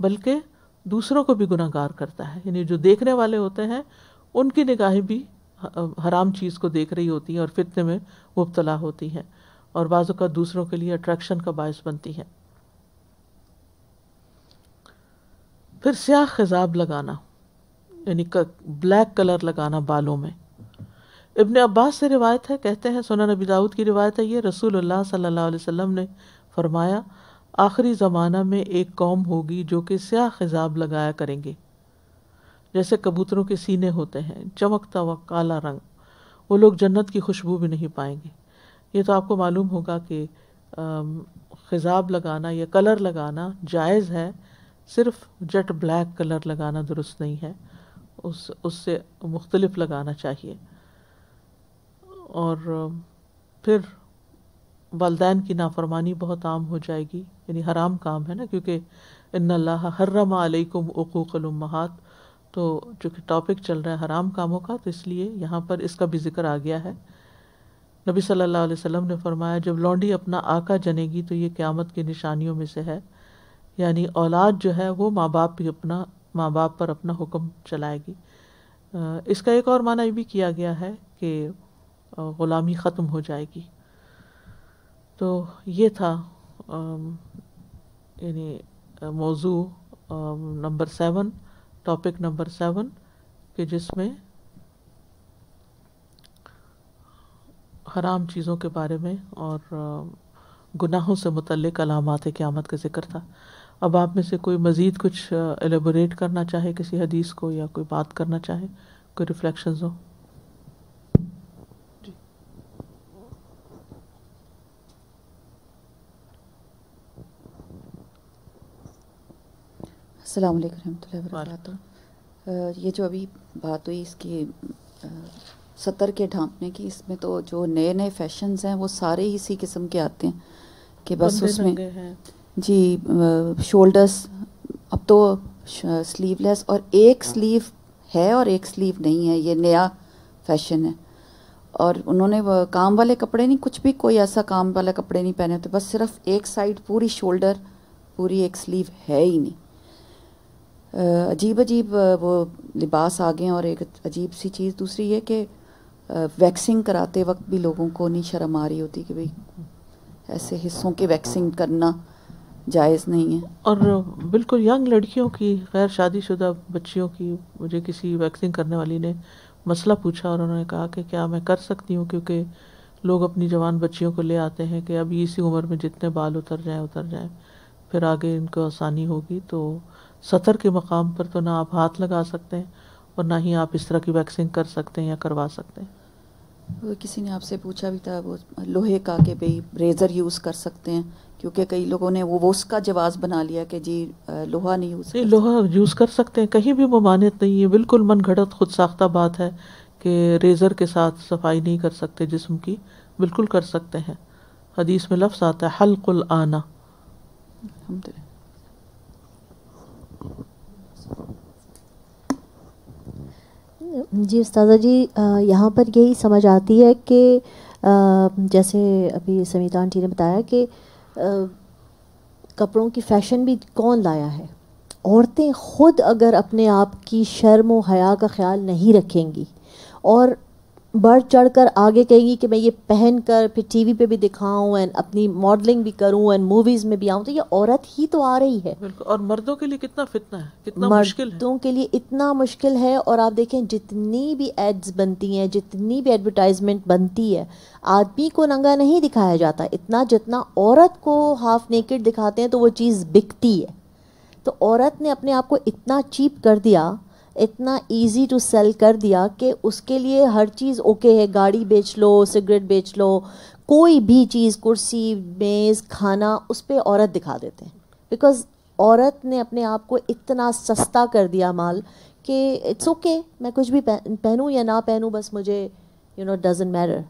بلکہ دوسروں کو بھی گناہ گار کرتا ہے. یعنی جو دیکھنے والے ہوتے ہیں ان کی نگاہیں بھی حرام چیز کو دیکھ رہی ہوتی ہیں اور فتنے میں مبتلا ہوتی ہیں، اور بعض اوقات دوسروں کے لیے اٹریکشن کا باعث بنتی ہیں. پھر سیاہ خضاب لگانا، یعنی بلیک کلر لگانا بالوں میں. ابن عباس سے روایت ہے، کہتے ہیں سنن نبی داؤد کی روایت ہے یہ، رسول اللہ صلی اللہ علیہ وسلم نے فرمایا آخری زمانہ میں ایک قوم ہوگی جو کہ سیاہ خضاب لگایا کریں گے، جیسے کبوتروں کے سینے ہوتے ہیں، چمکتا ہوا کالا رنگ. وہ لوگ جنت کی خوشبو بھی نہیں پائیں گے. یہ تو آپ کو معلوم ہوگا کہ خضاب لگانا یا کلر لگانا جائز ہے، صرف جیٹ بلیک کلر لگانا درست نہیں ہے، اس سے مختلف لگانا چاہیے. اور پھر والدین کی نافرمانی بہت عام ہو جائے گی، یعنی حرام کام ہے نا، کیونکہ ان اللہ حرم علیکم عقوق الامہات، تو چونکہ ٹاپک چل رہا ہے حرام کاموں کا تو اس لیے یہاں پر اس کا بھی ذکر آ گیا ہے. نبی صلی اللہ علیہ وسلم نے فرمایا جب لونڈی اپنا آقا جنے گی تو یہ قیامت کی نشانیوں میں سے ہے، یعنی اولاد جو ہے وہ ماں باپ پر اپنا حکم چلائے گی. اس کا ایک اور معنی یہ بھی کیا گیا ہے کہ غلامی ختم ہو جائے گی. تو یہ تھا یعنی موضوع نمبر 7، ٹاپک نمبر 7، کہ جس میں حرام چیزوں کے بارے میں اور گناہوں سے متعلق علامات قیامت کا ذکر تھا. اب آپ میں سے کوئی مزید کچھ ایلیبوریٹ کرنا چاہے کسی حدیث کو، یا کوئی بات کرنا چاہے، کوئی ریفلیکشنز ہو. السلام علیکم رحمۃ اللہ وبرکاتہ. یہ جو ابھی بات ہوئی اس کی سطر کے ڈھانپنے کی، اس میں تو جو نئے نئے فیشنز ہیں وہ سارے ہی اسی قسم کے آتے ہیں کہ بس اس میں جی شولڈرز اب تو سلیو لیس، اور ایک سلیو ہے اور ایک سلیو نہیں ہے، یہ نیا فیشن ہے. اور انہوں نے کام والے کپڑے نہیں، کچھ بھی کوئی ایسا کام والے کپڑے نہیں پہنے ہوتے، بس صرف ایک سائڈ پوری شولڈر پوری ایک سلیو ہے ہی نہیں. عجیب عجیب وہ لباس آ گئے ہیں. اور ایک عجیب سی چیز دوسری یہ کہ ویکسنگ کراتے وقت بھی لوگوں کو نہیں شرم آ رہی ہوتی کہ بھئی ایسے حصوں کی ویکسنگ کرنا جائز نہیں ہے. اور بالکل ینگ لڑکیوں کی، غیر شادی شدہ بچیوں کی، مجھے کسی ویکسنگ کرنے والی نے مسئلہ پوچھا اور انہوں نے کہا کہ کیا میں کر سکتی ہوں، کیونکہ لوگ اپنی جوان بچیوں کو لے آتے ہیں کہ اب اسی عمر میں جتنے بال اتر جائیں پھر آگے ان کو آسانی ہوگی. تو سطر کے مقام پر تو نہ آپ ہاتھ لگا سکتے ہیں اور نہ ہی آپ اس طرح کی ویکسنگ کر سکتے ہیں یا کروا سکتے ہیں. کسی نے آپ سے پوچھا بھی تھا وہ لوہے کا کہ بھئی ریزر یوز کر سکتے ہیں، کیونکہ کئی لوگوں نے وہ اس کا جواز بنا لیا کہ جی لوہا نہیں یوز کر سکتے. لوہا یوز کر سکتے ہیں، کہیں بھی ممانعت نہیں ہے، بالکل من گھڑت خود ساختہ بات ہے کہ ریزر کے ساتھ صفائی نہیں کر سکتے جسم کی، بالکل کر سکتے ہیں. حدیث میں لفظ آتا ہے حلق الآنہ. الحمدللہ. جی استاذہ جی، یہاں پر یہی سمجھ آتی ہے کہ جیسے ابھی سمیتا آنٹی نے بتایا کہ کپڑوں کی فیشن بھی کون لایا ہے؟ عورتیں خود اگر اپنے آپ کی شرم و حیا کا خیال نہیں رکھیں گی اور بڑھ چڑھ کر آگے کہیں گی کہ میں یہ پہن کر پھر ٹی وی پہ بھی دکھاؤں اینڈ اپنی ماڈلنگ بھی کروں اینڈ موویز میں بھی آؤں، تو یہ عورت ہی تو آ رہی ہے. بالکل. اور مردوں کے لیے کتنا فتنہ ہے، کتنا مشکل ہے، مردوں کے لیے اتنا مشکل ہے. اور آپ دیکھیں جتنی بھی ایڈز بنتی ہیں، جتنی بھی ایڈورٹائزمنٹ بنتی ہے، آدمی کو ننگا نہیں دکھایا جاتا اتنا جتنا عورت کو ہاف نیکڈ دکھاتے ہیں تو وہ چیز بکتی ہے. تو عورت نے اپنے آپ کو اتنا چیپ کر دیا، اتنا ایزی ٹو سیل کر دیا کہ اس کے لیے ہر چیز اوکے ہے. گاڑی بیچ لو، سگریٹ بیچ لو، کوئی بھی چیز، کرسی، میز، کھانا، اس پہ عورت دکھا دیتے ہیں. بیکاز عورت نے اپنے آپ کو اتنا سستا کر دیا مال کہ اٹس اوکے، میں کچھ بھی پہنوں یا نہ پہنوں، بس مجھے ڈزنٹ میٹر.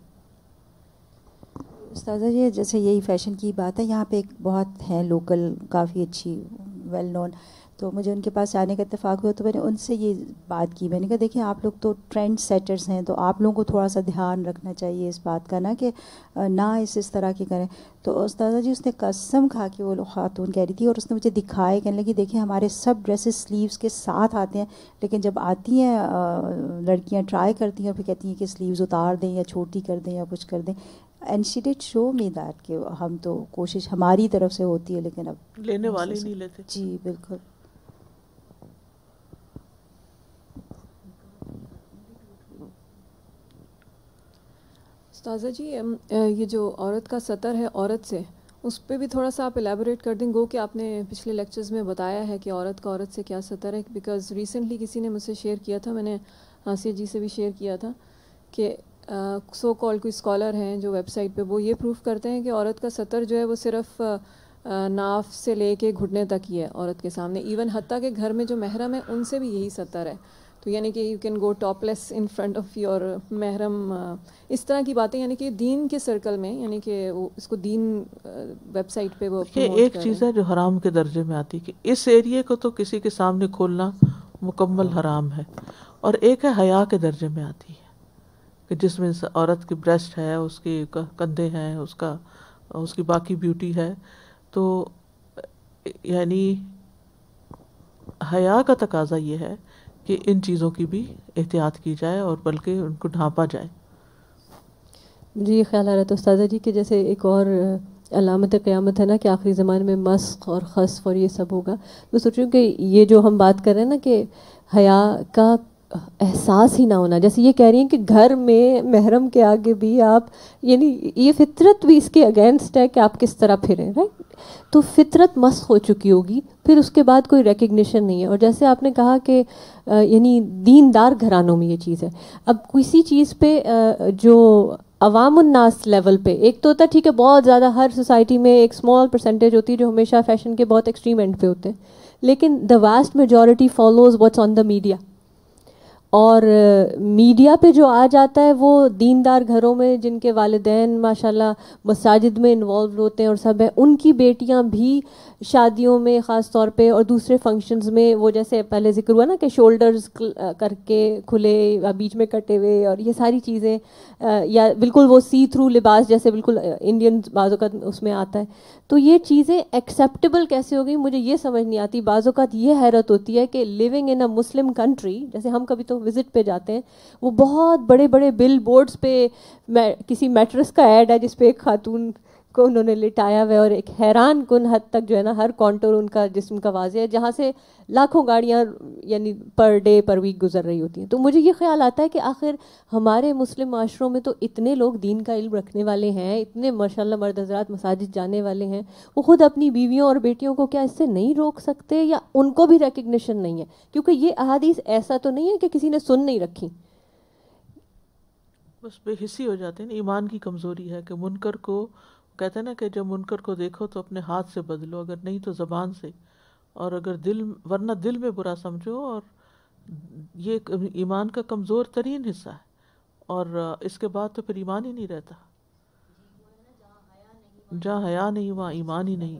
استاذہ جی جیسے یہی فیشن کی بات ہے، یہاں پہ ایک بہت ہے لوکل، کافی اچھی ویل نون، تو مجھے ان کے پاس جانے کا اتفاق ہوا تو میں نے ان سے یہ بات کی. میں نے کہا دیکھیں آپ لوگ تو ٹرینڈ سیٹرز ہیں, تو آپ لوگوں کو تھوڑا سا دھیان رکھنا چاہیے اس بات کا نا کہ نہ اس طرح کی کریں. تو استاذہ جی اس نے قسم کھا کے وہ خاتون کہہ رہی تھی, اور اس نے مجھے دکھائے, کہنے لگی دیکھیں ہمارے سب ڈریسز سلیوز کے ساتھ آتے ہیں, لیکن جب آتی ہیں لڑکیاں ٹرائی کرتی ہیں اور پھر کہتی ہیں کہ سلیوز اتار دیں یا چھوٹی کر دیں یا کچھ کر دیں. And she ڈڈ show me that کہ ہم تو کوشش ہماری طرف سے ہوتی ہے لیکن اب لینے والے نہیں لیتے. جی بالکل. استاذہ جی یہ جو عورت کا سطر ہے عورت سے, اس پہ بھی تھوڑا سا آپ الیبوریٹ کر دیں. گو کہ آپ نے پچھلے لیکچرز میں بتایا ہے کہ عورت کا عورت سے کیا سطر ہے, بیکاز ریسنٹلی کسی نے مجھ سے شیئر کیا تھا, میں نے آسیہ جی سے بھی شیئر کیا تھا کہ سو کال کوئی اسکالر ہیں جو ویب سائٹ پہ وہ یہ پروف کرتے ہیں کہ عورت کا سطر جو ہے وہ صرف ناف سے لے کے گھٹنے تک ہی ہے عورت کے سامنے, ایون حتیٰ کہ گھر میں جو محرم ہے ان سے بھی یہی سطر ہے. تو یعنی کہ you can go topless in front of your محرم, اس طرح کی باتیں, یعنی کہ دین کے سرکل میں, یعنی کہ وہ اس کو دین ویب سائٹ پہ وہ ایک چیز ہے جو حرام کے درجے میں آتی کہ اس ایریے کو تو کسی کے سامنے کھولنا مکمل حرام ہے, اور ایک ہے حیا کے درجے میں آتی ہے کہ جس میں عورت کی بریسٹ ہے, اس کے کندھے ہیں, اس کی باقی بیوٹی ہے. تو یعنی حیا کا تقاضا یہ ہے کہ ان چیزوں کی بھی احتیاط کی جائے اور بلکہ ان کو ڈھانپا جائے. مجھے یہ خیال آ رہا تھا استاذہ جی کہ جیسے ایک اور علامت قیامت ہے نا کہ آخری زمانے میں مسخ اور خسف اور یہ سب ہوگا. میں سوچ رہی ہوں کہ یہ جو ہم بات کر رہے ہیں نا کہ حیا کا احساس ہی نہ ہونا, جیسے یہ کہہ رہی ہیں کہ گھر میں محرم کے آگے بھی آپ, یعنی یہ فطرت بھی اس کے اگینسٹ ہے کہ آپ کس طرح پھریں, رائٹ. تو فطرت مسخ ہو چکی ہوگی, پھر اس کے بعد کوئی ریکگنیشن نہیں ہے. اور جیسے آپ نے کہا کہ یعنی دیندار گھرانوں میں یہ چیز ہے. اب کسی چیز پہ جو عوام الناس لیول پہ, ایک تو ہوتا ہے ٹھیک ہے بہت زیادہ ہر سوسائٹی میں ایک اسمال پرسنٹیج ہوتی ہے جو ہمیشہ فیشن کے بہت ایکسٹریم اینڈ پہ ہوتے ہیں, لیکن the vast majority follows what's on the media. اور میڈیا پہ جو آ جاتا ہے وہ دیندار گھروں میں جن کے والدین ماشاءاللہ مساجد میں انوالو ہوتے ہیں اور سب ہیں, ان کی بیٹیاں بھی شادیوں میں خاص طور پہ اور دوسرے فنکشنز میں وہ جیسے پہلے ذکر ہوا نا کہ شولڈرز کر کے کھلے یا بیچ میں کٹے ہوئے اور یہ ساری چیزیں, یا بالکل وہ سی تھرو لباس جیسے بالکل انڈین بعض اوقات اس میں آتا ہے. تو یہ چیزیں ایکسیپٹیبل کیسے ہو گئی مجھے یہ سمجھ نہیں آتی. بعض اوقات یہ حیرت ہوتی ہے کہ living in a Muslim country, جیسے ہم کبھی تو وزٹ پہ جاتے ہیں, وہ بہت بڑے بڑے بل بورڈز پہ کسی میٹرس کا ایڈ ہے جس پہ ایک خاتون کو انہوں نے لٹایا ہوا ہے, اور ایک حیران کن حد تک جو ہے نا ہر کانٹور ان کا جسم کا واضح ہے, جہاں سے لاکھوں گاڑیاں یعنی پر ڈے پر ویک گزر رہی ہوتی ہیں. تو مجھے یہ خیال آتا ہے کہ آخر ہمارے مسلم معاشروں میں تو اتنے لوگ دین کا علم رکھنے والے ہیں, اتنے ماشاءاللہ مرد حضرات مساجد جانے والے ہیں, وہ خود اپنی بیویوں اور بیٹیوں کو کیا اس سے نہیں روک سکتے, یا ان کو بھی ریکگنیشن نہیں ہے؟ کیونکہ یہ احادیث ایسا تو نہیں ہے کہ کسی نے سن نہیں رکھی, بس بے حسی ہو جاتے ہیں. ایمان کی کمزوری ہے کہ منکر کو کہتے ہیں نا کہ جب منکر کو دیکھو تو اپنے ہاتھ سے بدلو, اگر نہیں تو زبان سے, اور اگر ورنہ دل میں برا سمجھو. اور یہ ایمان کا کمزور ترین حصہ ہے, اور اس کے بعد تو پھر ایمان ہی نہیں رہتا. جہاں حیا نہیں وہاں ایمان ہی نہیں.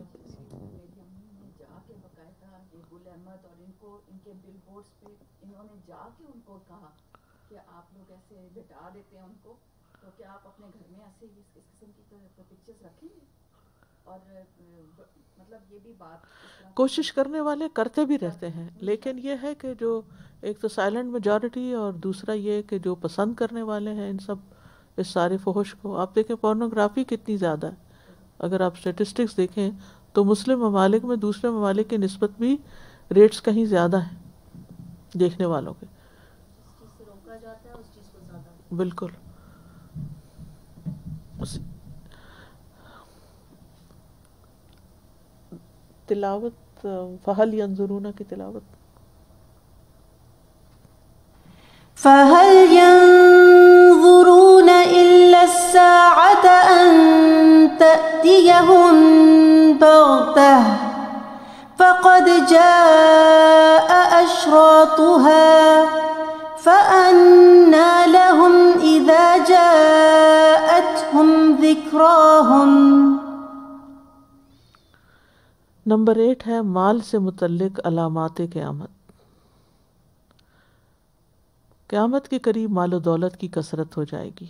کوشش کرنے والے کرتے بھی رہتے ہیں, لیکن یہ ہے کہ جو ایک تو سائلنٹ میجورٹی, اور دوسرا یہ کہ جو پسند کرنے والے ہیں ان سب اس سارے فحش کو. آپ دیکھیں پورنوگرافی کتنی زیادہ ہے, اگر آپ اسٹیٹسٹکس دیکھیں تو مسلم ممالک میں دوسرے ممالک کی نسبت بھی ریٹس کہیں زیادہ ہیں دیکھنے والوں کے. بالکل. تلاوت فہل ینظرون کی تلاوت. فَهَلْ يَنظُرُونَ إِلَّا السَّاعَةَ أَن تَأْتِيَهُم بَغْتَةً فَقَدْ جَاءَ أَشْرَاطُهَا فَأَنَّى لَهُمْ إِذَا جَاءَتْهُمْ ذِكْرَاهُمْ. نمبر 8 ہے مال سے متعلق علامات قیامت. قیامت کے قریب مال و دولت کی کثرت ہو جائے گی.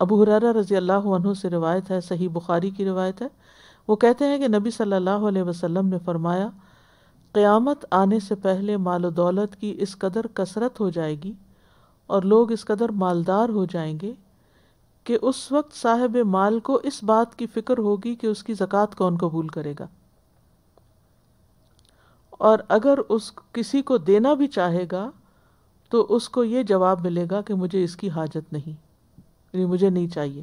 ابو ہریرہ رضی اللہ عنہ سے روایت ہے، صحیح بخاری کی روایت ہے، وہ کہتے ہیں کہ نبی صلی اللہ علیہ وسلم نے فرمایا قیامت آنے سے پہلے مال و دولت کی اس قدر کثرت ہو جائے گی اور لوگ اس قدر مالدار ہو جائیں گے کہ اس وقت صاحب مال کو اس بات کی فکر ہوگی کہ اس کی زکوٰۃ کون قبول کرے گا، اور اگر اس کسی کو دینا بھی چاہے گا تو اس کو یہ جواب ملے گا کہ مجھے اس کی حاجت نہیں، یعنی مجھے نہیں چاہیے،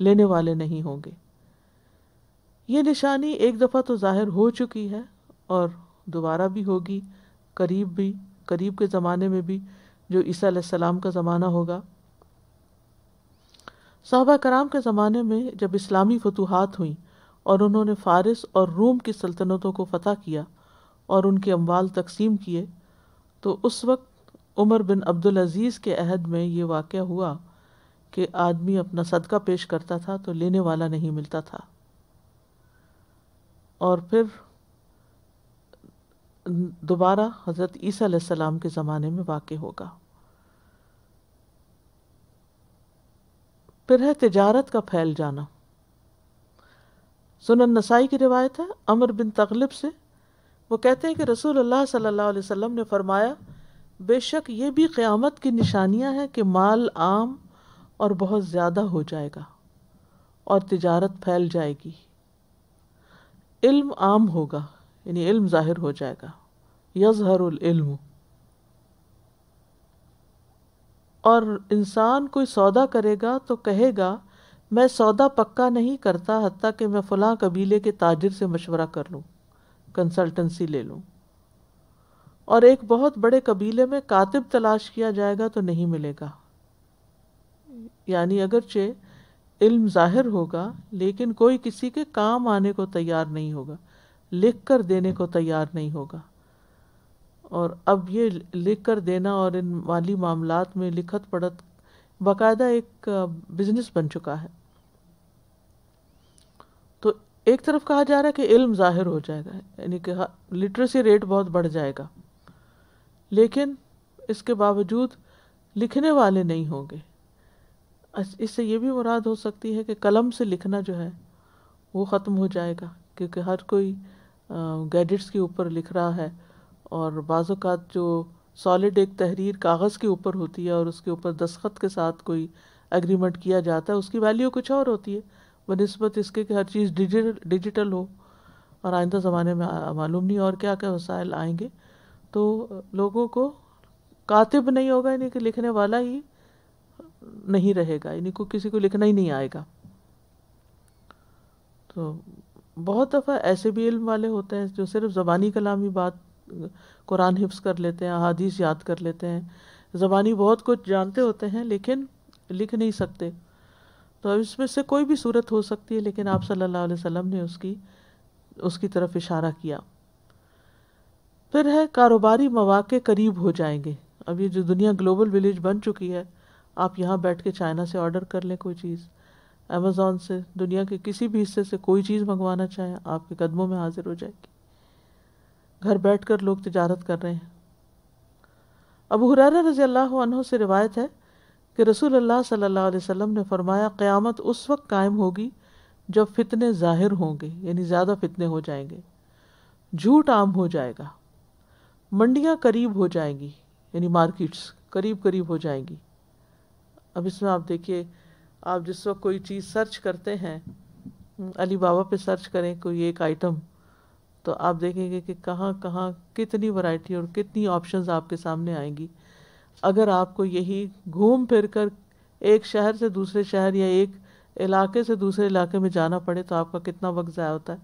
لینے والے نہیں ہوں گے. یہ نشانی ایک دفعہ تو ظاہر ہو چکی ہے اور دوبارہ بھی ہوگی، قریب کے زمانے میں بھی، جو عیسیٰ علیہ السلام کا زمانہ ہوگا. صحابہ کرام کے زمانے میں جب اسلامی فتوحات ہوئیں اور انہوں نے فارس اور روم کی سلطنتوں کو فتح کیا اور ان کے اموال تقسیم کیے، تو اس وقت عمر بن عبدالعزیز کے عہد میں یہ واقعہ ہوا کہ آدمی اپنا صدقہ پیش کرتا تھا تو لینے والا نہیں ملتا تھا. اور پھر دوبارہ حضرت عیسیٰ علیہ السلام کے زمانے میں واقع ہوگا. پھر ہے تجارت کا پھیل جانا. سنن نسائی کی روایت ہے عمر بن تغلب سے، وہ کہتے ہیں کہ رسول اللہ صلی اللہ علیہ وسلم نے فرمایا بے شک یہ بھی قیامت کی نشانیاں ہیں کہ مال عام اور بہت زیادہ ہو جائے گا اور تجارت پھیل جائے گی. علم عام ہوگا، یعنی علم ظاہر ہو جائے گا، یظہر العلم. اور انسان کوئی سودا کرے گا تو کہے گا میں سودا پکا نہیں کرتا حتیٰ کہ میں فلاں قبیلے کے تاجر سے مشورہ کر لوں، کنسلٹنسی لے لوں. اور ایک بہت بڑے قبیلے میں کاتب تلاش کیا جائے گا تو نہیں ملے گا. یعنی اگرچہ علم ظاہر ہوگا لیکن کوئی کسی کے کام آنے کو تیار نہیں ہوگا، لکھ کر دینے کو تیار نہیں ہوگا. اور اب یہ لکھ کر دینا اور ان مالی معاملات میں لکھت پڑھت باقاعدہ ایک بزنس بن چکا ہے. تو ایک طرف کہا جا رہا ہے کہ علم ظاہر ہو جائے گا، یعنی کہ لٹریسی ریٹ بہت بڑھ جائے گا، لیکن اس کے باوجود لکھنے والے نہیں ہوں گے. اس سے یہ بھی مراد ہو سکتی ہے کہ قلم سے لکھنا جو ہے وہ ختم ہو جائے گا، کیونکہ ہر کوئی گیجٹس کے اوپر لکھ رہا ہے، اور بعض اوقات جو سالڈ ایک تحریر کاغذ کے اوپر ہوتی ہے اور اس کے اوپر دستخط کے ساتھ کوئی ایگریمنٹ کیا جاتا ہے، اس کی ویلیو کچھ اور ہوتی ہے بنسبت اس کے کہ ہر چیز ڈیجیٹل ہو. اور آئندہ زمانے میں معلوم نہیں اور کیا کیا وسائل آئیں گے، تو لوگوں کو کاتب نہیں ہوگا، یعنی کہ لکھنے والا ہی نہیں رہے گا، یعنی کسی کو لکھنا ہی نہیں آئے گا. تو بہت دفعہ ایسے بھی علم والے ہوتے ہیں جو صرف زبانی کلامی بات قرآن حفظ کر لیتے ہیں، احادیث یاد کر لیتے ہیں، زبانی بہت کچھ جانتے ہوتے ہیں لیکن لکھ نہیں سکتے. تو اس میں سے کوئی بھی صورت ہو سکتی ہے، لیکن آپ صلی اللہ علیہ وسلم نے اس کی طرف اشارہ کیا. پھر ہے کاروباری مواقع قریب ہو جائیں گے. اب یہ جو دنیا گلوبل ولیج بن چکی ہے، آپ یہاں بیٹھ کے چائنا سے آرڈر کر لیں کوئی چیز، امیزون سے، دنیا کے کسی بھی حصے سے کوئی چیز منگوانا چاہیں آپ کے قدموں میں حاضر ہو جائے گی. گھر بیٹھ کر لوگ تجارت کر رہے ہیں. ابو ہریرہ رضی اللہ عنہ سے روایت ہے کہ رسول اللہ صلی اللہ علیہ وسلم نے فرمایا قیامت اس وقت قائم ہوگی جب فتنے ظاہر ہوں گے، یعنی زیادہ فتنے ہو جائیں گے، جھوٹ عام ہو جائے گا، منڈیاں قریب ہو جائیں گی، یعنی مارکیٹس قریب ہو جائیں گی. اب اس میں آپ دیکھیے، آپ جس وقت کوئی چیز سرچ کرتے ہیں، علی بابا پہ سرچ کریں کوئی ایک آئٹم، تو آپ دیکھیں گے کہ کہاں کہاں کتنی ورائٹی اور کتنی آپشنز آپ کے سامنے آئیں گی. اگر آپ کو یہی گھوم پھر کر ایک شہر سے دوسرے شہر یا ایک علاقے سے دوسرے علاقے میں جانا پڑے تو آپ کا کتنا وقت ضائع ہوتا ہے.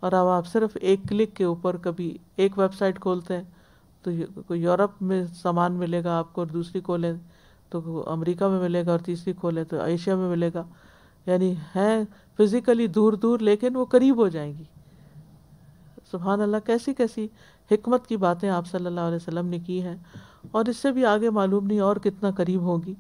اور اب آپ صرف ایک کلک کے اوپر کبھی ایک ویب سائٹ کھولتے ہیں تو کوئی یورپ میں سامان ملے گا آپ کو، اور دوسری کھولیں تو امریکہ میں ملے گا، اور تیسری کھولیں تو ایشیا میں ملے گا. یعنی ہیں فزیکلی دور دور لیکن وہ قریب ہو جائیں گی. سبحان اللہ، کیسی کیسی حکمت کی باتیں آپ صلی اللہ علیہ وسلم نے کی ہیں، اور اس سے بھی آگے معلوم نہیں اور کتنا قریب ہوگی.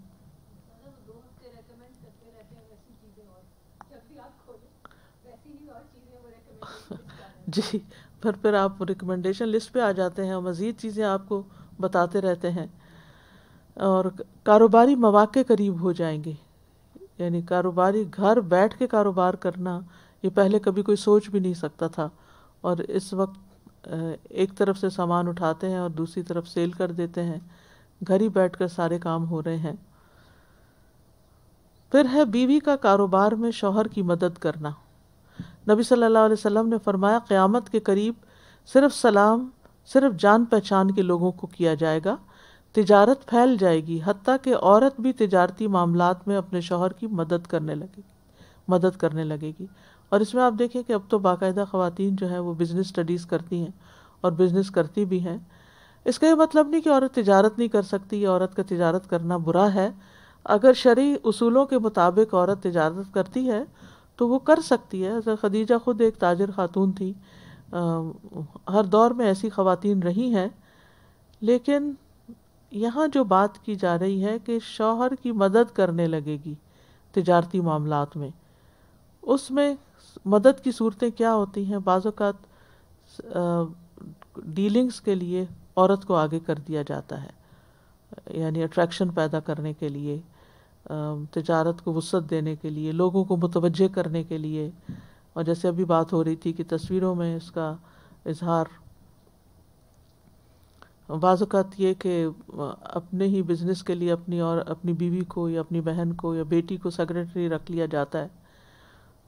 جی پھر آپ ریکمنڈیشن لسٹ پہ آ جاتے ہیں اور مزید چیزیں آپ کو بتاتے رہتے ہیں، اور کاروباری مواقع قریب ہو جائیں گے. یعنی کاروباری گھر بیٹھ کے کاروبار کرنا یہ پہلے کبھی کوئی سوچ بھی نہیں سکتا تھا، اور اس وقت ایک طرف سے سامان اٹھاتے ہیں اور دوسری طرف سیل کر دیتے ہیں، گھر ہی بیٹھ کر سارے کام ہو رہے ہیں. پھر ہے بیوی کا کاروبار میں شوہر کی مدد کرنا. نبی صلی اللہ علیہ وسلم نے فرمایا قیامت کے قریب صرف سلام صرف جان پہچان کے لوگوں کو کیا جائے گا، تجارت پھیل جائے گی، حتیٰ کہ عورت بھی تجارتی معاملات میں اپنے شوہر کی مدد کرنے لگے گی. اور اس میں آپ دیکھیں کہ اب تو باقاعدہ خواتین جو ہیں وہ بزنس اسٹڈیز کرتی ہیں اور بزنس کرتی بھی ہیں. اس کا یہ مطلب نہیں کہ عورت تجارت نہیں کر سکتی یا عورت کا تجارت کرنا برا ہے. اگر شرعی اصولوں کے مطابق عورت تجارت کرتی ہے تو وہ کر سکتی ہے. حضرت خدیجہ خود ایک تاجر خاتون تھی، ہر دور میں ایسی خواتین رہی ہیں. لیکن یہاں جو بات کی جا رہی ہے کہ شوہر کی مدد کرنے لگے گی تجارتی معاملات میں، اس میں مدد کی صورتیں کیا ہوتی ہیں؟ بعض اوقات ڈیلنگز کے لیے عورت کو آگے کر دیا جاتا ہے، یعنی اٹریکشن پیدا کرنے کے لیے، تجارت کو وسعت دینے کے لیے، لوگوں کو متوجہ کرنے کے لیے. اور جیسے ابھی بات ہو رہی تھی کہ تصویروں میں اس کا اظہار، بعض اوقات یہ کہ اپنے ہی بزنس کے لیے اپنی بیوی کو یا اپنی بہن کو یا بیٹی کو سیکرٹری رکھ لیا جاتا ہے،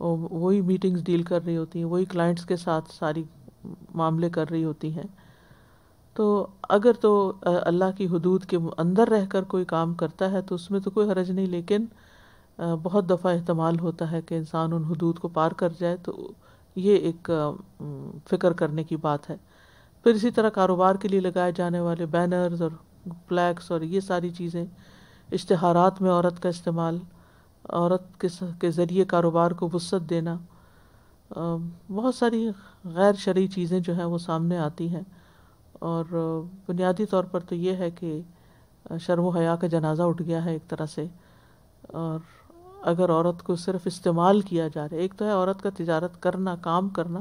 وہی میٹنگز ڈیل کر رہی ہوتی ہیں، وہی کلائنٹس کے ساتھ ساری معاملے کر رہی ہوتی ہیں. تو اگر تو اللہ کی حدود کے اندر رہ کر کوئی کام کرتا ہے تو اس میں تو کوئی حرج نہیں، لیکن بہت دفعہ احتمال ہوتا ہے کہ انسان ان حدود کو پار کر جائے، تو یہ ایک فکر کرنے کی بات ہے. پھر اسی طرح کاروبار کے لیے لگائے جانے والے بینرز اور فلیکس اور یہ ساری چیزیں، اشتہارات میں عورت کا استعمال، عورت کے ذریعے کاروبار کو وسعت دینا، بہت ساری غیر شرعی چیزیں جو ہیں وہ سامنے آتی ہیں. اور بنیادی طور پر تو یہ ہے کہ شرم و حیا کا جنازہ اٹھ گیا ہے ایک طرح سے. اور اگر عورت کو صرف استعمال کیا جا رہا ہے، ایک تو ہے عورت کا تجارت کرنا، کام کرنا،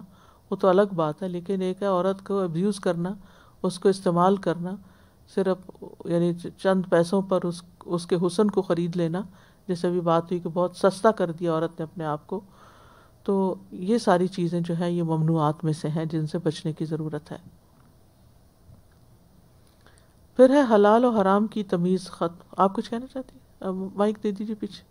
وہ تو الگ بات ہے، لیکن ایک ہے عورت کو ابیوز کرنا، اس کو استعمال کرنا، صرف یعنی چند پیسوں پر اس کے حسن کو خرید لینا، جیسے بھی بات ہوئی کہ بہت سستا کر دیا عورت نے اپنے آپ کو. تو یہ ساری چیزیں جو ہیں یہ ممنوعات میں سے ہیں جن سے بچنے کی ضرورت ہے. پھر ہے حلال و حرام کی تمیز ختم. آپ کچھ کہنا چاہتی ہیں؟ مائک دے دیجیے پیچھے.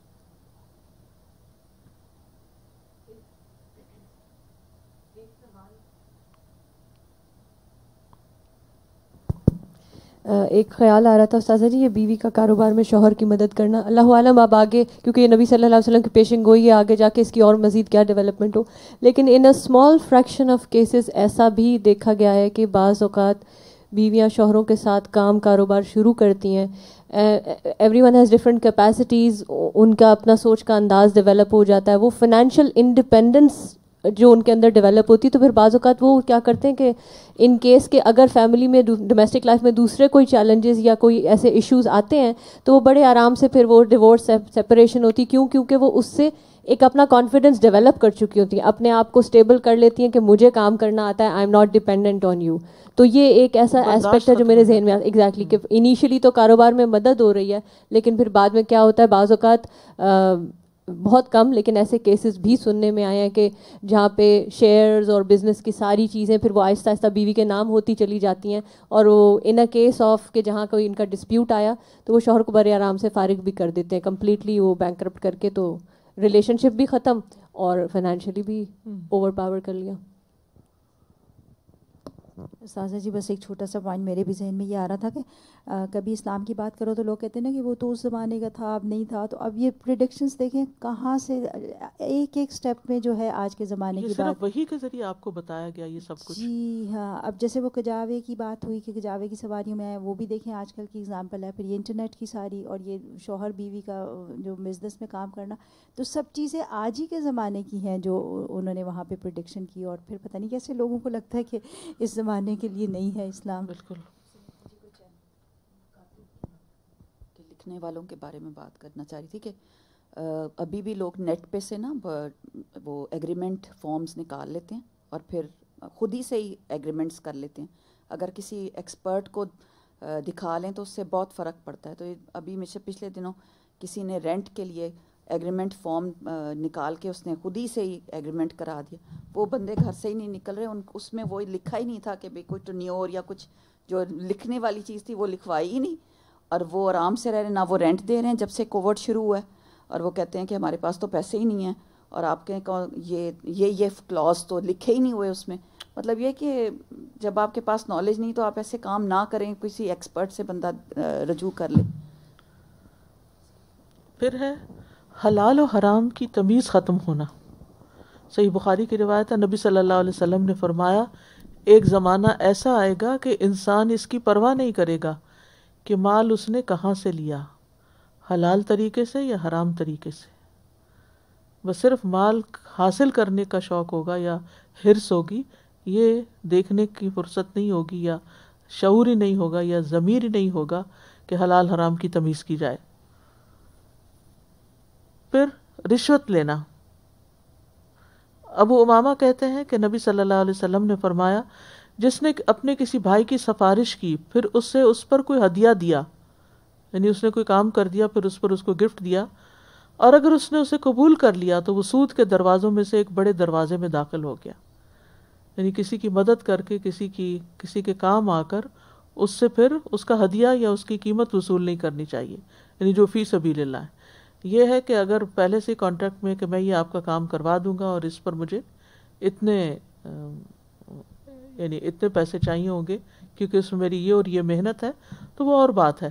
ایک خیال آ رہا تھا استاذہ جی، یہ بیوی کا کاروبار میں شوہر کی مدد کرنا، اللہ عالم اب آگے، کیونکہ یہ نبی صلی اللہ علیہ وسلم کی پیشن گوئی ہے، آگے جا کے اس کی اور مزید کیا ڈیولپمنٹ ہو. لیکن in a small fraction of cases ایسا بھی دیکھا گیا ہے کہ بعض اوقات بیویاں شوہروں کے ساتھ کاروبار شروع کرتی ہیں. Everyone has different capacities, ان کا اپنا سوچ کا انداز ڈیولپ ہو جاتا ہے، وہ فائنینشیل انڈیپینڈنس جو ان کے اندر ڈیولپ ہوتی ہے. تو پھر بعض اوقات وہ کیا کرتے ہیں کہ ان کیس کہ اگر فیملی میں ڈومیسٹک لائف میں دوسرے کوئی چیلنجز یا کوئی ایسے ایشوز آتے ہیں تو وہ بڑے آرام سے پھر وہ ڈیورس سیپریشن ہوتی. کیونکہ وہ اس سے ایک اپنا کانفیڈنس ڈیولپ کر چکی ہوتی ہیں، اپنے آپ کو اسٹیبل کر لیتی ہیں کہ مجھے کام کرنا آتا ہے، I am not dependent on you. تو یہ ایک ایسا ایسپیکٹ ہے جو میرے ذہن میں ایگزیکٹلی کہ انیشلی تو کاروبار میں مدد ہو رہی ہے، لیکن پھر بعد میں کیا ہوتا ہے، بعض اوقات بہت کم لیکن ایسے کیسز بھی سننے میں آئے ہیں کہ جہاں پہ شیئرز اور بزنس کی ساری چیزیں پھر وہ آہستہ آہستہ بیوی کے نام ہوتی چلی جاتی ہیں، اور وہ ان اے کیس آف کہ جہاں کوئی ان کا ڈسپیوٹ آیا تو وہ شوہر کو بڑے آرام سے فارغ بھی کر دیتے ہیں کمپلیٹلی، وہ بینکرپٹ کر کے، تو ریلیشن شپ بھی ختم اور فائنینشلی بھی اوور پاور کر لیا. استاذہ جی بس ایک چھوٹا سا پوائنٹ میرے بھی ذہن میں یہ آ رہا تھا کہ کبھی اسلام کی بات کرو تو لوگ کہتے ہیں نا کہ وہ تو اس زمانے کا تھا، اب نہیں تھا. تو اب یہ پریڈکشنز دیکھیں کہاں سے ایک ایک سٹیپ میں جو ہے آج کے زمانے کی بات، وہی کے ذریعے آپ کو بتایا گیا یہ سب کچھ. جی ہاں. اب جیسے وہ کجاوے کی بات ہوئی کہ کجاوے کی سواریوں میں وہ بھی دیکھیں آج کل کی ایگزامپل ہے. پھر یہ انٹرنیٹ کی ساری اور یہ شوہر بیوی کا جو بزنس میں کام کرنا، تو سب چیزیں آج ہی کے زمانے کی ہیں جو انہوں نے وہاں پہ پریڈکشن کی. اور پھر پتہ نہیں کیسے لوگوں کو لگتا ہے کہ اس زمانے کے لیے نہیں ہے اسلام. بالکل. لکھنے والوں کے بارے میں بات کرنا چاہ رہی تھی کہ ابھی بھی لوگ نیٹ پہ سے نا وہ ایگریمنٹ فارمز نکال لیتے ہیں اور پھر خود ہی سے ہی ایگریمنٹس کر لیتے ہیں. اگر کسی ایکسپرٹ کو دکھا لیں تو اس سے بہت فرق پڑتا ہے. تو ابھی پچھلے دنوں کسی نے رینٹ کے لیے ایگریمنٹ فارم نکال کے اس نے خود ہی سے ہی ایگریمنٹ کرا دیا. وہ بندے گھر سے ہی نہیں نکل رہے, اس میں وہ لکھا ہی نہیں تھا کہ بھئی کوئی ٹنیور یا کچھ جو لکھنے والی چیز تھی وہ لکھوائی ہی نہیں, اور وہ آرام سے رہ رہے, نہ وہ رینٹ دے رہے ہیں جب سے کووڈ شروع ہوا ہے, اور وہ کہتے ہیں کہ ہمارے پاس تو پیسے ہی نہیں ہیں, اور آپ کے یہ کلاس تو لکھے ہی نہیں ہوئے اس میں. مطلب یہ کہ جب آپ کے پاس نالج نہیں تو آپ ایسے کام نہ کریں, کسی ایکسپرٹ سے بندہ رجوع کر لے. پھر ہے حلال و حرام کی تمیز ختم ہونا. صحیح بخاری کی روایت ہے, نبی صلی اللہ علیہ وسلم نے فرمایا ایک زمانہ ایسا آئے گا کہ انسان اس کی پرواہ نہیں کرے گا کہ مال اس نے کہاں سے لیا, حلال طریقے سے یا حرام طریقے سے. بس صرف مال حاصل کرنے کا شوق ہوگا یا حرص ہوگی, یہ دیکھنے کی فرصت نہیں ہوگی, یا شعور ہی نہیں ہوگا, یا ضمیر ہی نہیں ہوگا کہ حلال حرام کی تمیز کی جائے. پھر رشوت لینا. ابو امامہ کہتے ہیں کہ نبی صلی اللہ علیہ وسلم نے فرمایا جس نے اپنے کسی بھائی کی سفارش کی پھر اس پر کوئی ہدیہ دیا, یعنی اس نے کوئی کام کر دیا پھر اس پر اس کو گفٹ دیا, اور اگر اس نے اسے قبول کر لیا تو وہ سود کے دروازوں میں سے ایک بڑے دروازے میں داخل ہو گیا. یعنی کسی کی مدد کر کے کسی کے کام آ کر اس سے پھر اس کا ہدیہ یا اس کی قیمت وصول نہیں کرنی چاہیے, یعنی جو فی سبیل اللہ ہے. یہ ہے کہ اگر پہلے سے کانٹریکٹ میں کہ میں یہ آپ کا کام کروا دوں گا اور اس پر مجھے اتنے پیسے چاہیے ہوں گے کیونکہ اس میں میری یہ اور یہ محنت ہے, تو وہ اور بات ہے.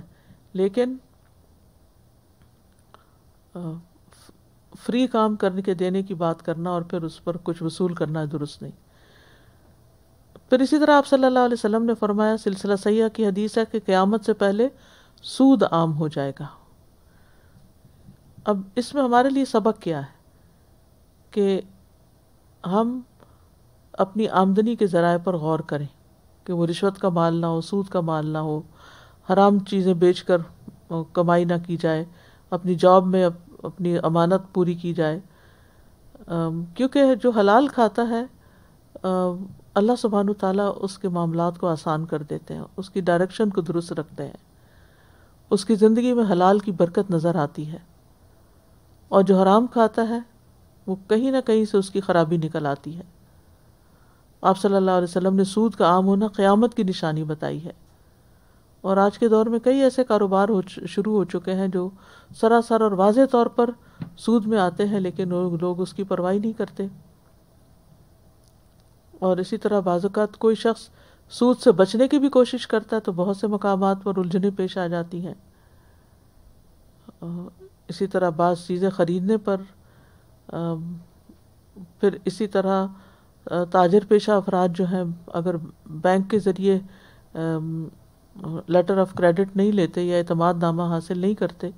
لیکن فری کام کرنے کے دینے کی بات کرنا اور پھر اس پر کچھ وصول کرنا درست نہیں. پھر اسی طرح آپ صلی اللہ علیہ وسلم نے فرمایا, سلسلہ صحیحہ کی حدیث ہے کہ قیامت سے پہلے سود عام ہو جائے گا. اب اس میں ہمارے لیے سبق کیا ہے کہ ہم اپنی آمدنی کے ذرائع پر غور کریں کہ وہ رشوت کا مال نہ ہو, سود کا مال نہ ہو, حرام چیزیں بیچ کر کمائی نہ کی جائے, اپنی جاب میں اپنی امانت پوری کی جائے. کیونکہ جو حلال کھاتا ہے اللہ سبحانہ تعالیٰ اس کے معاملات کو آسان کر دیتے ہیں, اس کی ڈائریکشن کو درست رکھتے ہیں, اس کی زندگی میں حلال کی برکت نظر آتی ہے. اور جو حرام کھاتا ہے وہ کہیں نہ کہیں سے اس کی خرابی نکل آتی ہے. آپ صلی اللہ علیہ وسلم نے سود کا عام ہونا قیامت کی نشانی بتائی ہے. اور آج کے دور میں کئی ایسے کاروبار شروع ہو چکے ہیں جو سراسر اور واضح طور پر سود میں آتے ہیں, لیکن لوگ اس کی پرواہ نہیں کرتے. اور اسی طرح بعض اوقات کوئی شخص سود سے بچنے کی بھی کوشش کرتا ہے تو بہت سے مقامات پر الجھنیں پیش آ جاتی ہیں. اسی طرح بعض چیزیں خریدنے پر پھر اسی طرح تاجر پیشہ افراد جو ہیں اگر بینک کے ذریعے لیٹر آف کریڈٹ نہیں لیتے یا اعتماد نامہ حاصل نہیں کرتے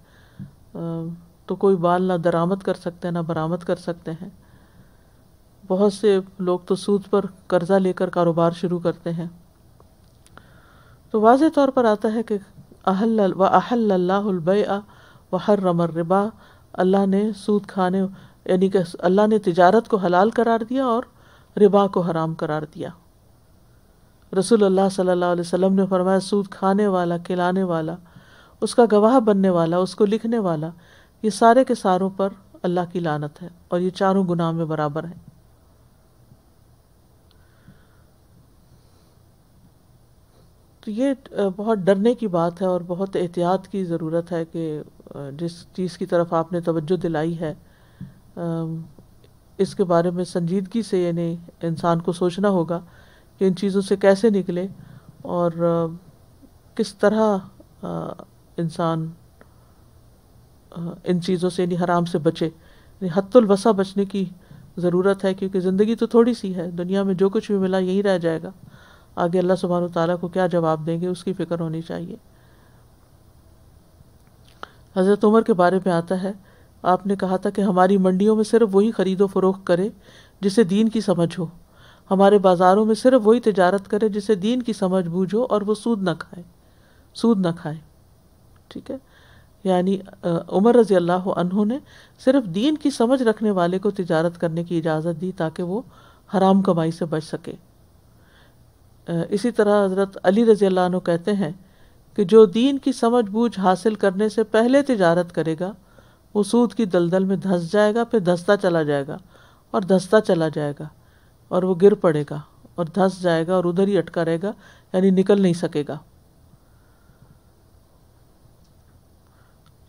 تو کوئی مال نہ درآمد کر سکتے ہیں نہ برآمد کر سکتے ہیں. بہت سے لوگ تو سود پر قرضہ لے کر کاروبار شروع کرتے ہیں. تو واضح طور پر آتا ہے کہ وَأَحَلَّ اللَّهُ الْبَيْعَ وَحَرَّمَ الرِّبَا, اللہ نے سود کھانے یعنی کہ اللہ نے تجارت کو حلال قرار دیا اور ربا کو حرام قرار دیا. رسول اللہ صلی اللہ علیہ وسلم نے فرمایا سود کھانے والا, کھلانے والا, اس کا گواہ بننے والا, اس کو لکھنے والا, یہ سارے کے ساروں پر اللہ کی لعنت ہے اور یہ چاروں گناہ میں برابر ہیں. تو یہ بہت ڈرنے کی بات ہے اور بہت احتیاط کی ضرورت ہے کہ جس چیز کی طرف آپ نے توجہ دلائی ہے اس کے بارے میں سنجیدگی سے یعنی انسان کو سوچنا ہوگا کہ ان چیزوں سے کیسے نکلے اور کس طرح انسان ان چیزوں سے یعنی حرام سے بچے. یعنی حد الوسع بچنے کی ضرورت ہے کیونکہ زندگی تو تھوڑی سی ہے, دنیا میں جو کچھ بھی ملا یہی رہ جائے گا, آگے اللہ سبحانہ وتعالیٰ کو کیا جواب دیں گے اس کی فکر ہونی چاہیے. حضرت عمر کے بارے میں آتا ہے, آپ نے کہا تھا کہ ہماری منڈیوں میں صرف وہی خرید و فروخت کرے جسے دین کی سمجھ ہو, ہمارے بازاروں میں صرف وہی تجارت کرے جسے دین کی سمجھ بوجھ ہو اور وہ سود نہ کھائے. ٹھیک ہے, یعنی عمر رضی اللہ عنہ نے صرف دین کی سمجھ رکھنے والے کو تجارت کرنے کی اجازت دی تاکہ وہ حرام کمائی سے بچ سکے. اسی طرح حضرت علی رضی اللہ عنہ کہتے ہیں کہ جو دین کی سمجھ بوجھ حاصل کرنے سے پہلے تجارت کرے گا وہ سود کی دلدل میں دھنس جائے گا، پھر دھنستا چلا جائے گا اور دھنستا چلا جائے گا اور وہ گر پڑے گا اور دھنس جائے گا اور ادھر ہی اٹکا رہے گا، یعنی نکل نہیں سکے گا۔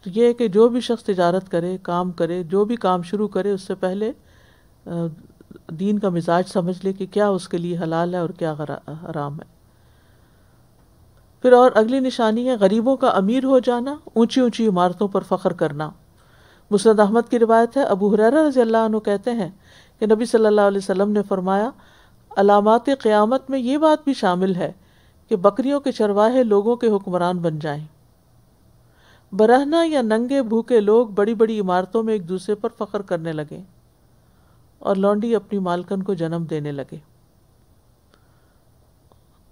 تو یہ ہے کہ جو بھی شخص تجارت کرے، کام کرے، جو بھی کام شروع کرے، اس سے پہلے دین کا مزاج سمجھ لے کہ کیا اس کے لیے حلال ہے اور کیا حرام ہے۔ پھر اور اگلی نشانی ہے غریبوں کا امیر ہو جانا، اونچی اونچی عمارتوں پر فخر کرنا۔ مسند احمد کی روایت ہے، ابو ہریرہ رضی اللہ عنہ کہتے ہیں کہ نبی صلی اللہ علیہ وسلم نے فرمایا علامات قیامت میں یہ بات بھی شامل ہے کہ بکریوں کے چرواہے لوگوں کے حکمران بن جائیں، برہنہ یا ننگے بھوکے لوگ بڑی بڑی عمارتوں میں ایک دوسرے پر فخر کرنے لگیں اور لونڈی اپنی مالکن کو جنم دینے لگے۔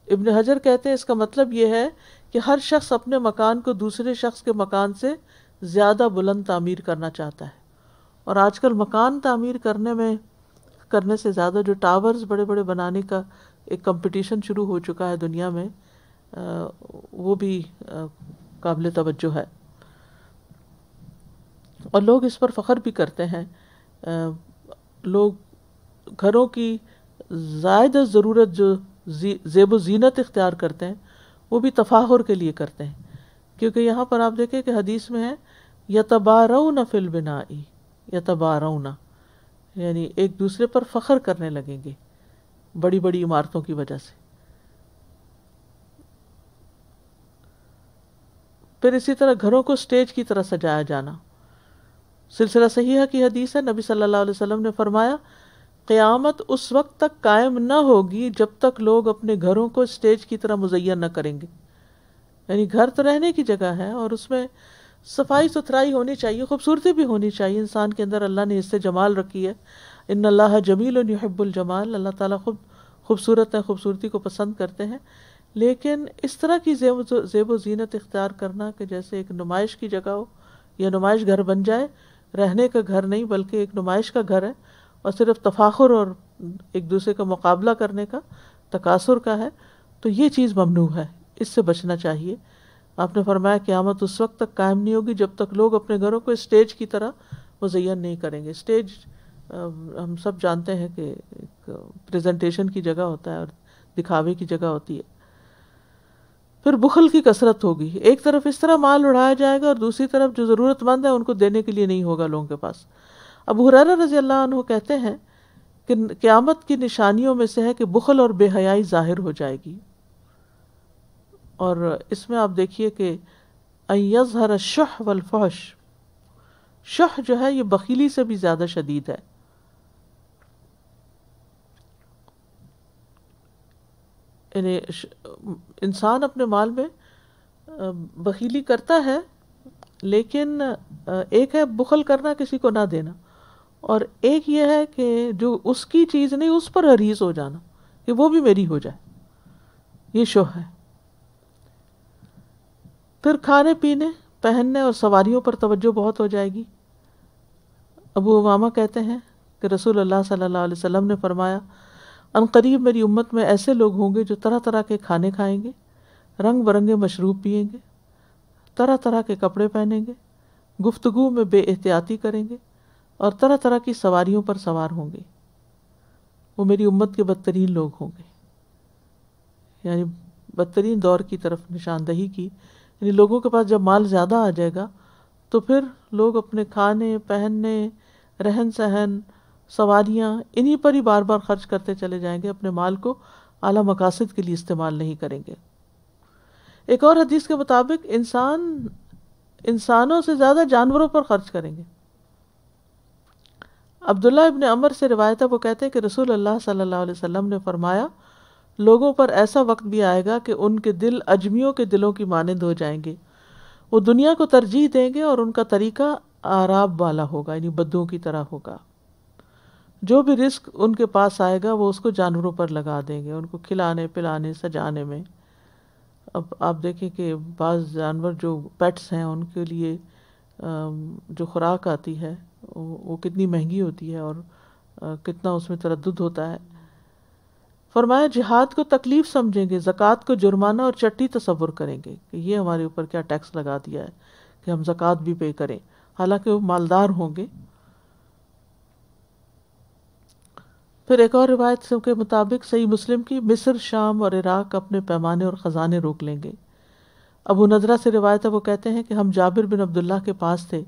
ابن حجر کہتے ہیں اس کا مطلب یہ ہے کہ ہر شخص اپنے مکان کو دوسرے شخص کے مکان سے زیادہ بلند تعمیر کرنا چاہتا ہے، اور آج کل مکان تعمیر کرنے سے زیادہ جو ٹاورز بڑے بڑے بنانے کا ایک کمپٹیشن شروع ہو چکا ہے دنیا میں، وہ بھی قابل توجہ ہے اور لوگ اس پر فخر بھی کرتے ہیں۔ لوگ گھروں کی زائد ضرورت جو زیب و زینت اختیار کرتے ہیں وہ بھی تفاخر کے لیے کرتے ہیں، کیونکہ یہاں پر آپ دیکھیں کہ حدیث میں ہے یتبارون فی البناء، یتبارون یعنی ایک دوسرے پر فخر کرنے لگیں گے بڑی بڑی عمارتوں کی وجہ سے۔ پھر اسی طرح گھروں کو سٹیج کی طرح سجایا جانا۔ سلسلہ صحیحہ کی حدیث ہے، نبی صلی اللہ علیہ وسلم نے فرمایا قیامت اس وقت تک قائم نہ ہوگی جب تک لوگ اپنے گھروں کو سٹیج کی طرح مزین نہ کریں گے۔ یعنی گھر تو رہنے کی جگہ ہے اور اس میں صفائی ستھرائی ہونی چاہیے، خوبصورتی بھی ہونی چاہیے، انسان کے اندر اللہ نے اس سے جمال رکھی ہے، ان اللہ جمیل یحب الجمال، اللہ تعالیٰ خود خوبصورت ہے، خوبصورتی کو پسند کرتے ہیں، لیکن اس طرح کی زیب و زینت اختیار کرنا کہ جیسے ایک نمائش کی جگہ ہو یا نمائش گھر بن جائے، رہنے کا گھر نہیں بلکہ ایک نمائش کا گھر ہے اور صرف تفاخر اور ایک دوسرے کا مقابلہ کرنے کا، تکاثر کا ہے، تو یہ چیز ممنوع ہے، اس سے بچنا چاہیے۔ آپ نے فرمایا قیامت اس وقت تک قائم نہیں ہوگی جب تک لوگ اپنے گھروں کو اسٹیج کی طرح مزین نہیں کریں گے۔ اسٹیج ہم سب جانتے ہیں کہ ایک پریزنٹیشن کی جگہ ہوتا ہے اور دکھاوے کی جگہ ہوتی ہے۔ پھر بخل کی کثرت ہوگی، ایک طرف اس طرح مال اڑایا جائے گا اور دوسری طرف جو ضرورت مند ہے ان کو دینے کے لیے نہیں ہوگا لوگوں کے پاس۔ ابو ہریرہ رضی اللہ عنہ کہتے ہیں کہ قیامت کی نشانیوں میں سے ہے کہ بخل اور بے حیائی ظاہر ہو جائے گی، اور اس میں آپ دیکھیے کہ ان یظہر الشح والفحش، شح جو ہے یہ بخیلی سے بھی زیادہ شدید ہے۔ یعنی انسان اپنے مال میں بخیلی کرتا ہے، لیکن ایک ہے بخل کرنا، کسی کو نہ دینا، اور ایک یہ ہے کہ جو اس کی چیز نہیں اس پر حریص ہو جانا کہ وہ بھی میری ہو جائے، یہ شح ہے۔ پھر کھانے پینے، پہننے اور سواریوں پر توجہ بہت ہو جائے گی۔ ابو امامہ کہتے ہیں کہ رسول اللہ صلی اللہ علیہ وسلم نے فرمایا ان قریب میری امت میں ایسے لوگ ہوں گے جو طرح طرح کے کھانے کھائیں گے، رنگ برنگے مشروب پئیں گے، طرح طرح کے کپڑے پہنیں گے، گفتگو میں بے احتیاطی کریں گے اور طرح طرح کی سواریوں پر سوار ہوں گے۔ وہ میری امت کے بدترین لوگ ہوں گے، یعنی بدترین دور کی طرف نشاندہی کی۔ یعنی لوگوں کے پاس جب مال زیادہ آ جائے گا تو پھر لوگ اپنے کھانے، پہننے، رہن سہن، سواریاں انہی پر ہی بار بار خرچ کرتے چلے جائیں گے، اپنے مال کو اعلیٰ مقاصد کے لیے استعمال نہیں کریں گے۔ ایک اور حدیث کے مطابق انسانوں سے زیادہ جانوروں پر خرچ کریں گے۔ عبداللہ ابن عمر سے روایت ہے، وہ کہتے ہیں کہ رسول اللہ صلی اللہ علیہ وسلم نے فرمایا لوگوں پر ایسا وقت بھی آئے گا کہ ان کے دل اجمیوں کے دلوں کی مانند ہو جائیں گے، وہ دنیا کو ترجیح دیں گے اور ان کا طریقہ آراب والا ہوگا، یعنی بدوؤں کی طرح ہوگا۔ جو بھی رزق ان کے پاس آئے گا وہ اس کو جانوروں پر لگا دیں گے، ان کو کھلانے پلانے سجانے میں۔ اب آپ دیکھیں کہ بعض جانور جو پیٹس ہیں ان کے لیے جو خوراک آتی ہے وہ کتنی مہنگی ہوتی ہے اور کتنا اس میں تردد ہوتا ہے۔ فرمایا جہاد کو تکلیف سمجھیں گے، زکوٰۃ کو جرمانہ اور چٹی تصور کریں گے کہ یہ ہمارے اوپر کیا ٹیکس لگا دیا ہے کہ ہم زکوٰۃ بھی پے کریں، حالانکہ وہ مالدار ہوں گے. پھر ایک اور روایت کے مطابق صحیح مسلم کی، مصر، شام اور عراق اپنے پیمانے اور خزانے روک لیں گے. ابو نضرہ سے روایت ہے، وہ کہتے ہیں کہ ہم جابر بن عبداللہ کے پاس تھے،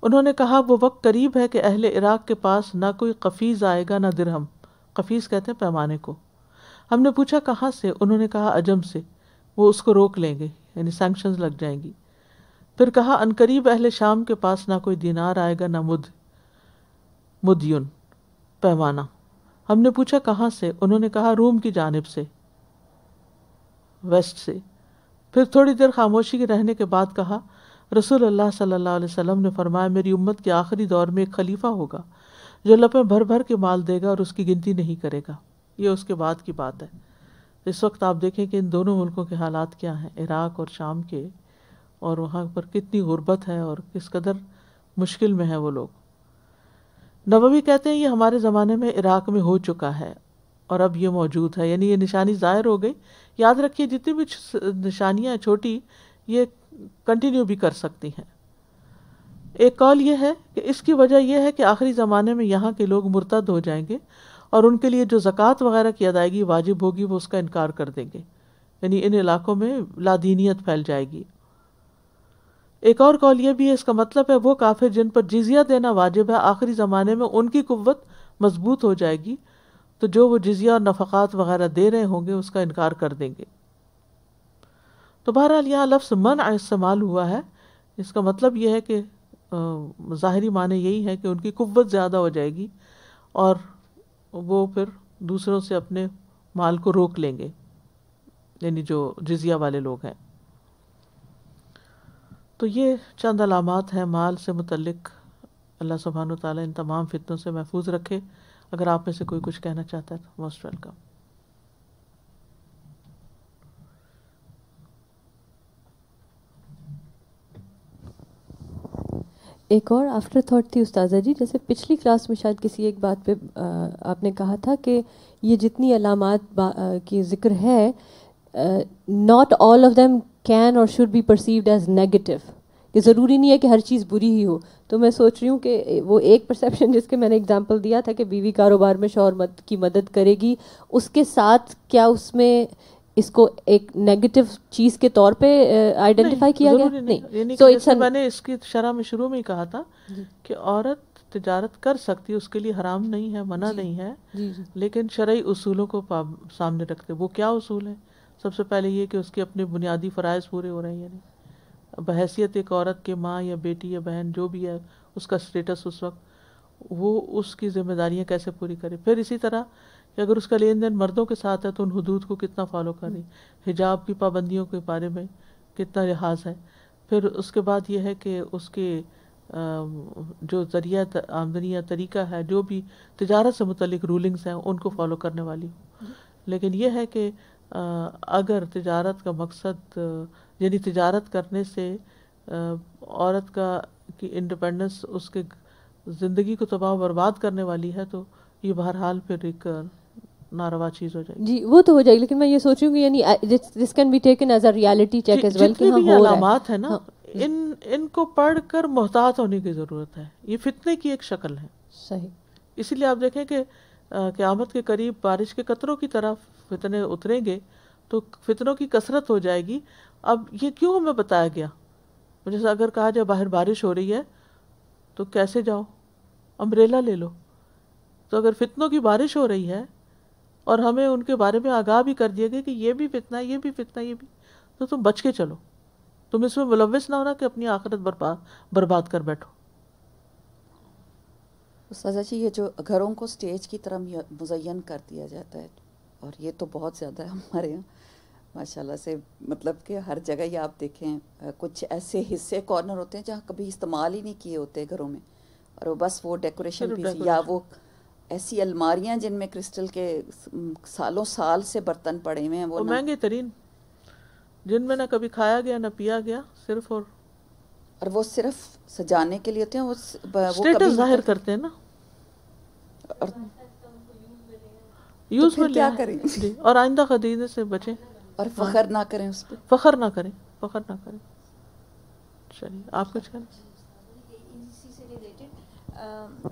انہوں نے کہا وہ وقت قریب ہے کہ اہل عراق کے پاس نہ کوئی قفیز آئے گا نہ درہم. قفیز کہتے ہیں پیمانے کو. ہم نے پوچھا کہاں سے؟ انہوں نے کہا عجم سے، وہ اس کو روک لیں گے، یعنی سینکشنز لگ جائیں گی. پھر کہا عنقریب اہل شام کے پاس نہ کوئی دینار آئے گا نہ مدین پیمانہ. ہم نے پوچھا کہاں سے؟ انہوں نے کہا روم کی جانب سے، ویسٹ سے. پھر تھوڑی دیر خاموشی کے رہنے کے بعد کہا رسول اللہ صلی اللہ علیہ وسلم نے فرمایا میری امت کے آخری دور میں ایک خلیفہ ہوگا جو لپیں بھر بھر کے مال دے گا اور اس کی گنتی نہیں کرے گا. یہ اس کے بعد کی بات ہے. اس وقت آپ دیکھیں کہ ان دونوں ملکوں کے حالات کیا ہیں، عراق اور شام کے، اور وہاں پر کتنی غربت ہے اور کس قدر مشکل میں ہیں وہ لوگ. نووی کہتے ہیں یہ ہمارے زمانے میں عراق میں ہو چکا ہے اور اب یہ موجود ہے، یعنی یہ نشانی ظاہر ہو گئی. یاد رکھیے جتنی بھی نشانیاں چھوٹی یہ کنٹینیو بھی کر سکتی ہیں. ایک قول یہ ہے کہ اس کی وجہ یہ ہے کہ آخری زمانے میں یہاں کے لوگ مرتد ہو جائیں گے اور ان کے لیے جو زکوٰۃ وغیرہ کی ادائیگی واجب ہوگی وہ اس کا انکار کر دیں گے، یعنی ان علاقوں میں لادینیت پھیل جائے گی. ایک اور قول یہ بھی ہے اس کا مطلب ہے وہ کافر جن پر جزیہ دینا واجب ہے آخری زمانے میں ان کی قوت مضبوط ہو جائے گی تو جو وہ جزیہ اور نفقات وغیرہ دے رہے ہوں گے اس کا انکار کر دیں گے. تو بہرحال یہاں لفظ منع استعمال ہوا ہے، اس کا مطلب یہ ہے کہ ظاہری معنی یہی ہے کہ ان کی قوت زیادہ ہو جائے گی اور وہ پھر دوسروں سے اپنے مال کو روک لیں گے، یعنی جو جزیہ والے لوگ ہیں. تو یہ چند علامات ہیں مال سے متعلق. اللہ سبحانہ وتعالیٰ ان تمام فتنوں سے محفوظ رکھے. اگر آپ میں سے کوئی کچھ کہنا چاہتا ہے تو موسٹ ویلکم. ایک اور آفٹر تھاٹ تھی استاذہ جی، جیسے پچھلی کلاس میں شاید کسی ایک بات پہ آپ نے کہا تھا کہ یہ جتنی علامات کی ذکر ہے not all of them can or should be perceived as negative, کہ ضروری نہیں ہے کہ ہر چیز بری ہی ہو. تو میں سوچ رہی ہوں کہ وہ ایک پرسیپشن جس کے میں نے اگزامپل دیا تھا کہ بیوی کاروبار میں شوہر کی مدد کرے گی، اس کے ساتھ کیا اس میں اس کو ایک نیگیٹو چیز کے طور پہ آئیڈینٹیفائی کیا گیا؟ نہیں. تو جیسے میں نے اس کی شرح میں شروع میں ہی کہا تھا کہ عورت تجارت کر سکتی ہے، اس کے لیے حرام نہیں ہے، منع نہیں ہے، لیکن شرعی اصولوں کو سامنے رکھتے. وہ کیا اصول ہیں؟ سب سے پہلے یہ کہ اس کے اپنے بنیادی فرائض پورے ہو رہے ہیں، یعنی بحیثیت ایک عورت کے ماں یا بیٹی یا بہن جو بھی ہے اس کا اسٹیٹس اس وقت، وہ اس کی ذمہ داریاں کیسے پوری کرے. پھر اسی طرح کہ اگر اس کا لین دین مردوں کے ساتھ ہے تو ان حدود کو کتنا فالو کرے، حجاب کی پابندیوں کے بارے میں کتنا لحاظ ہے. پھر اس کے بعد یہ ہے کہ اس کے جو ذریعہ آمدنی یا طریقہ ہے، جو بھی تجارت سے متعلق رولنگز ہیں ان کو فالو کرنے والی. لیکن یہ ہے کہ اگر تجارت کا مقصد یعنی تجارت کرنے سے عورت کی انڈیپینڈنس اس کے زندگی کو تباہ و برباد کرنے والی ہے تو یہ بہرحال پھر ایک ناروا چیز ہو جائے گی. جی وہ تو ہو جائے گی، لیکن میں یہ سوچوں گی یعنی this can be taken as a reality check as well کہ ہاں یہ علامات ہیں نا ان کو پڑھ کر محتاط ہونے کی ضرورت ہے. یہ فتنے کی ایک شکل ہے. صحیح. اسی لیے آپ دیکھیں کہ قیامت کے قریب بارش کے قطروں کی طرح فتنے اتریں گے تو فتنوں کی کثرت ہو جائے گی. اب یہ کیوں ہمیں بتایا گیا؟ جیسے اگر کہا جائے باہر بارش ہو رہی ہے تو کیسے جاؤ؟ امبریلا لے لو. تو اگر فتنوں کی بارش ہو رہی ہے اور ہمیں ان کے بارے میں آگاہ بھی کر دیا گیا کہ یہ بھی فتنہ ہے، یہ بھی فتنہ، یہ بھی، تو تم بچ کے چلو. تم اس میں ملوث نہ ہونا کہ اپنی آخرت برباد کر بیٹھو. استاذہ جی یہ جو گھروں کو اسٹیج کی طرح مزین کر دیا جاتا ہے اور یہ تو بہت زیادہ ہے ہمارے یہاں ماشاءاللہ سے، مطلب کہ ہر جگہ یہ آپ دیکھیں کچھ ایسے حصے کارنر ہوتے ہیں جہاں کبھی استعمال ہی نہیں کیے ہوتے گھروں میں، اور وہ بس وہ ڈیکوریشن پیس، یا وہ ایسی الماریاں جن میں کرسٹل کے سالوں سال سے برتن پڑے ہوئے ہیں، وہ مہنگے ترین، جن میں نہ کبھی کھایا گیا نہ پیا گیا، صرف اور وہ صرف سجانے کے لیے ہوتے ہیں، وہ اسٹیٹس ظاہر کرتے ہیں نا. یوز پھر میں کیا لیا کریں؟ جی، اور آئندہ خریدنے سے بچیں، اور فخر نہ کریں اس پہ. فخر نہ کریں، فخر نہ کریں. چلیے آپ کچھ کہنا.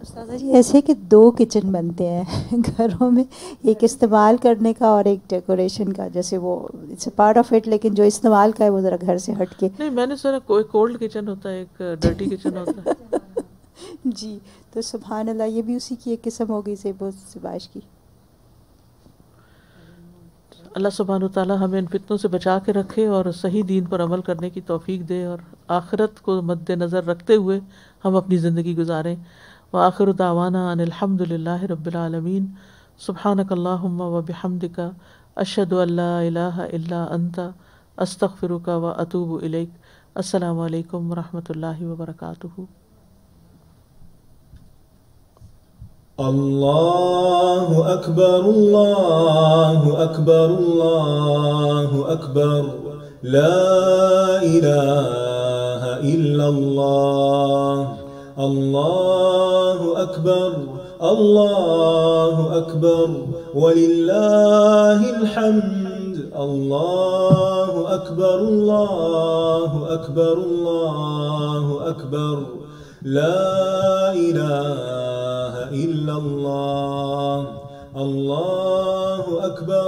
استاذہ جی ایسے کہ 2 کچن بنتے ہیں گھروں میں، ایک استعمال کرنے کا اور ایک ڈیکوریشن کا، جیسے وہ it's a part of it, لیکن جو استعمال کا ہے وہ ذرا گھر سے ہٹ کے. نہیں، میں نے سنا کوئی کولڈ کچن ہوتا ہے، ایک ڈرٹی کچن ہوتا ہے. جی تو سبحان اللہ یہ بھی اسی کی ایک قسم ہو گئی، زیب و زیبائش کی. اللہ سبحانہ و تعالیٰ ہمیں ان فتنوں سے بچا کے رکھے اور صحیح دین پر عمل کرنے کی توفیق دے، اور آخرت کو مد نظر رکھتے ہوئے ہم اپنی زندگی گزاریں. وآخر دعوانا ان الحمد للہ رب العالمین. سبحانک اللہم و بحمدک، اشہد ان لا الہ الا انت، استغفرک و اتوب الیک. السلام علیکم ورحمۃ اللہ وبرکاتہ. اللہ اکبر اللہ اکبر اللہ اکبر لا الہ الا اللہ. اللہ اکبر اللہ اکبر وللہ الحمد. اللہ اکبر اللہ اکبر اللہ اکبر لا الہ الا اللہ. اللہ اکبر.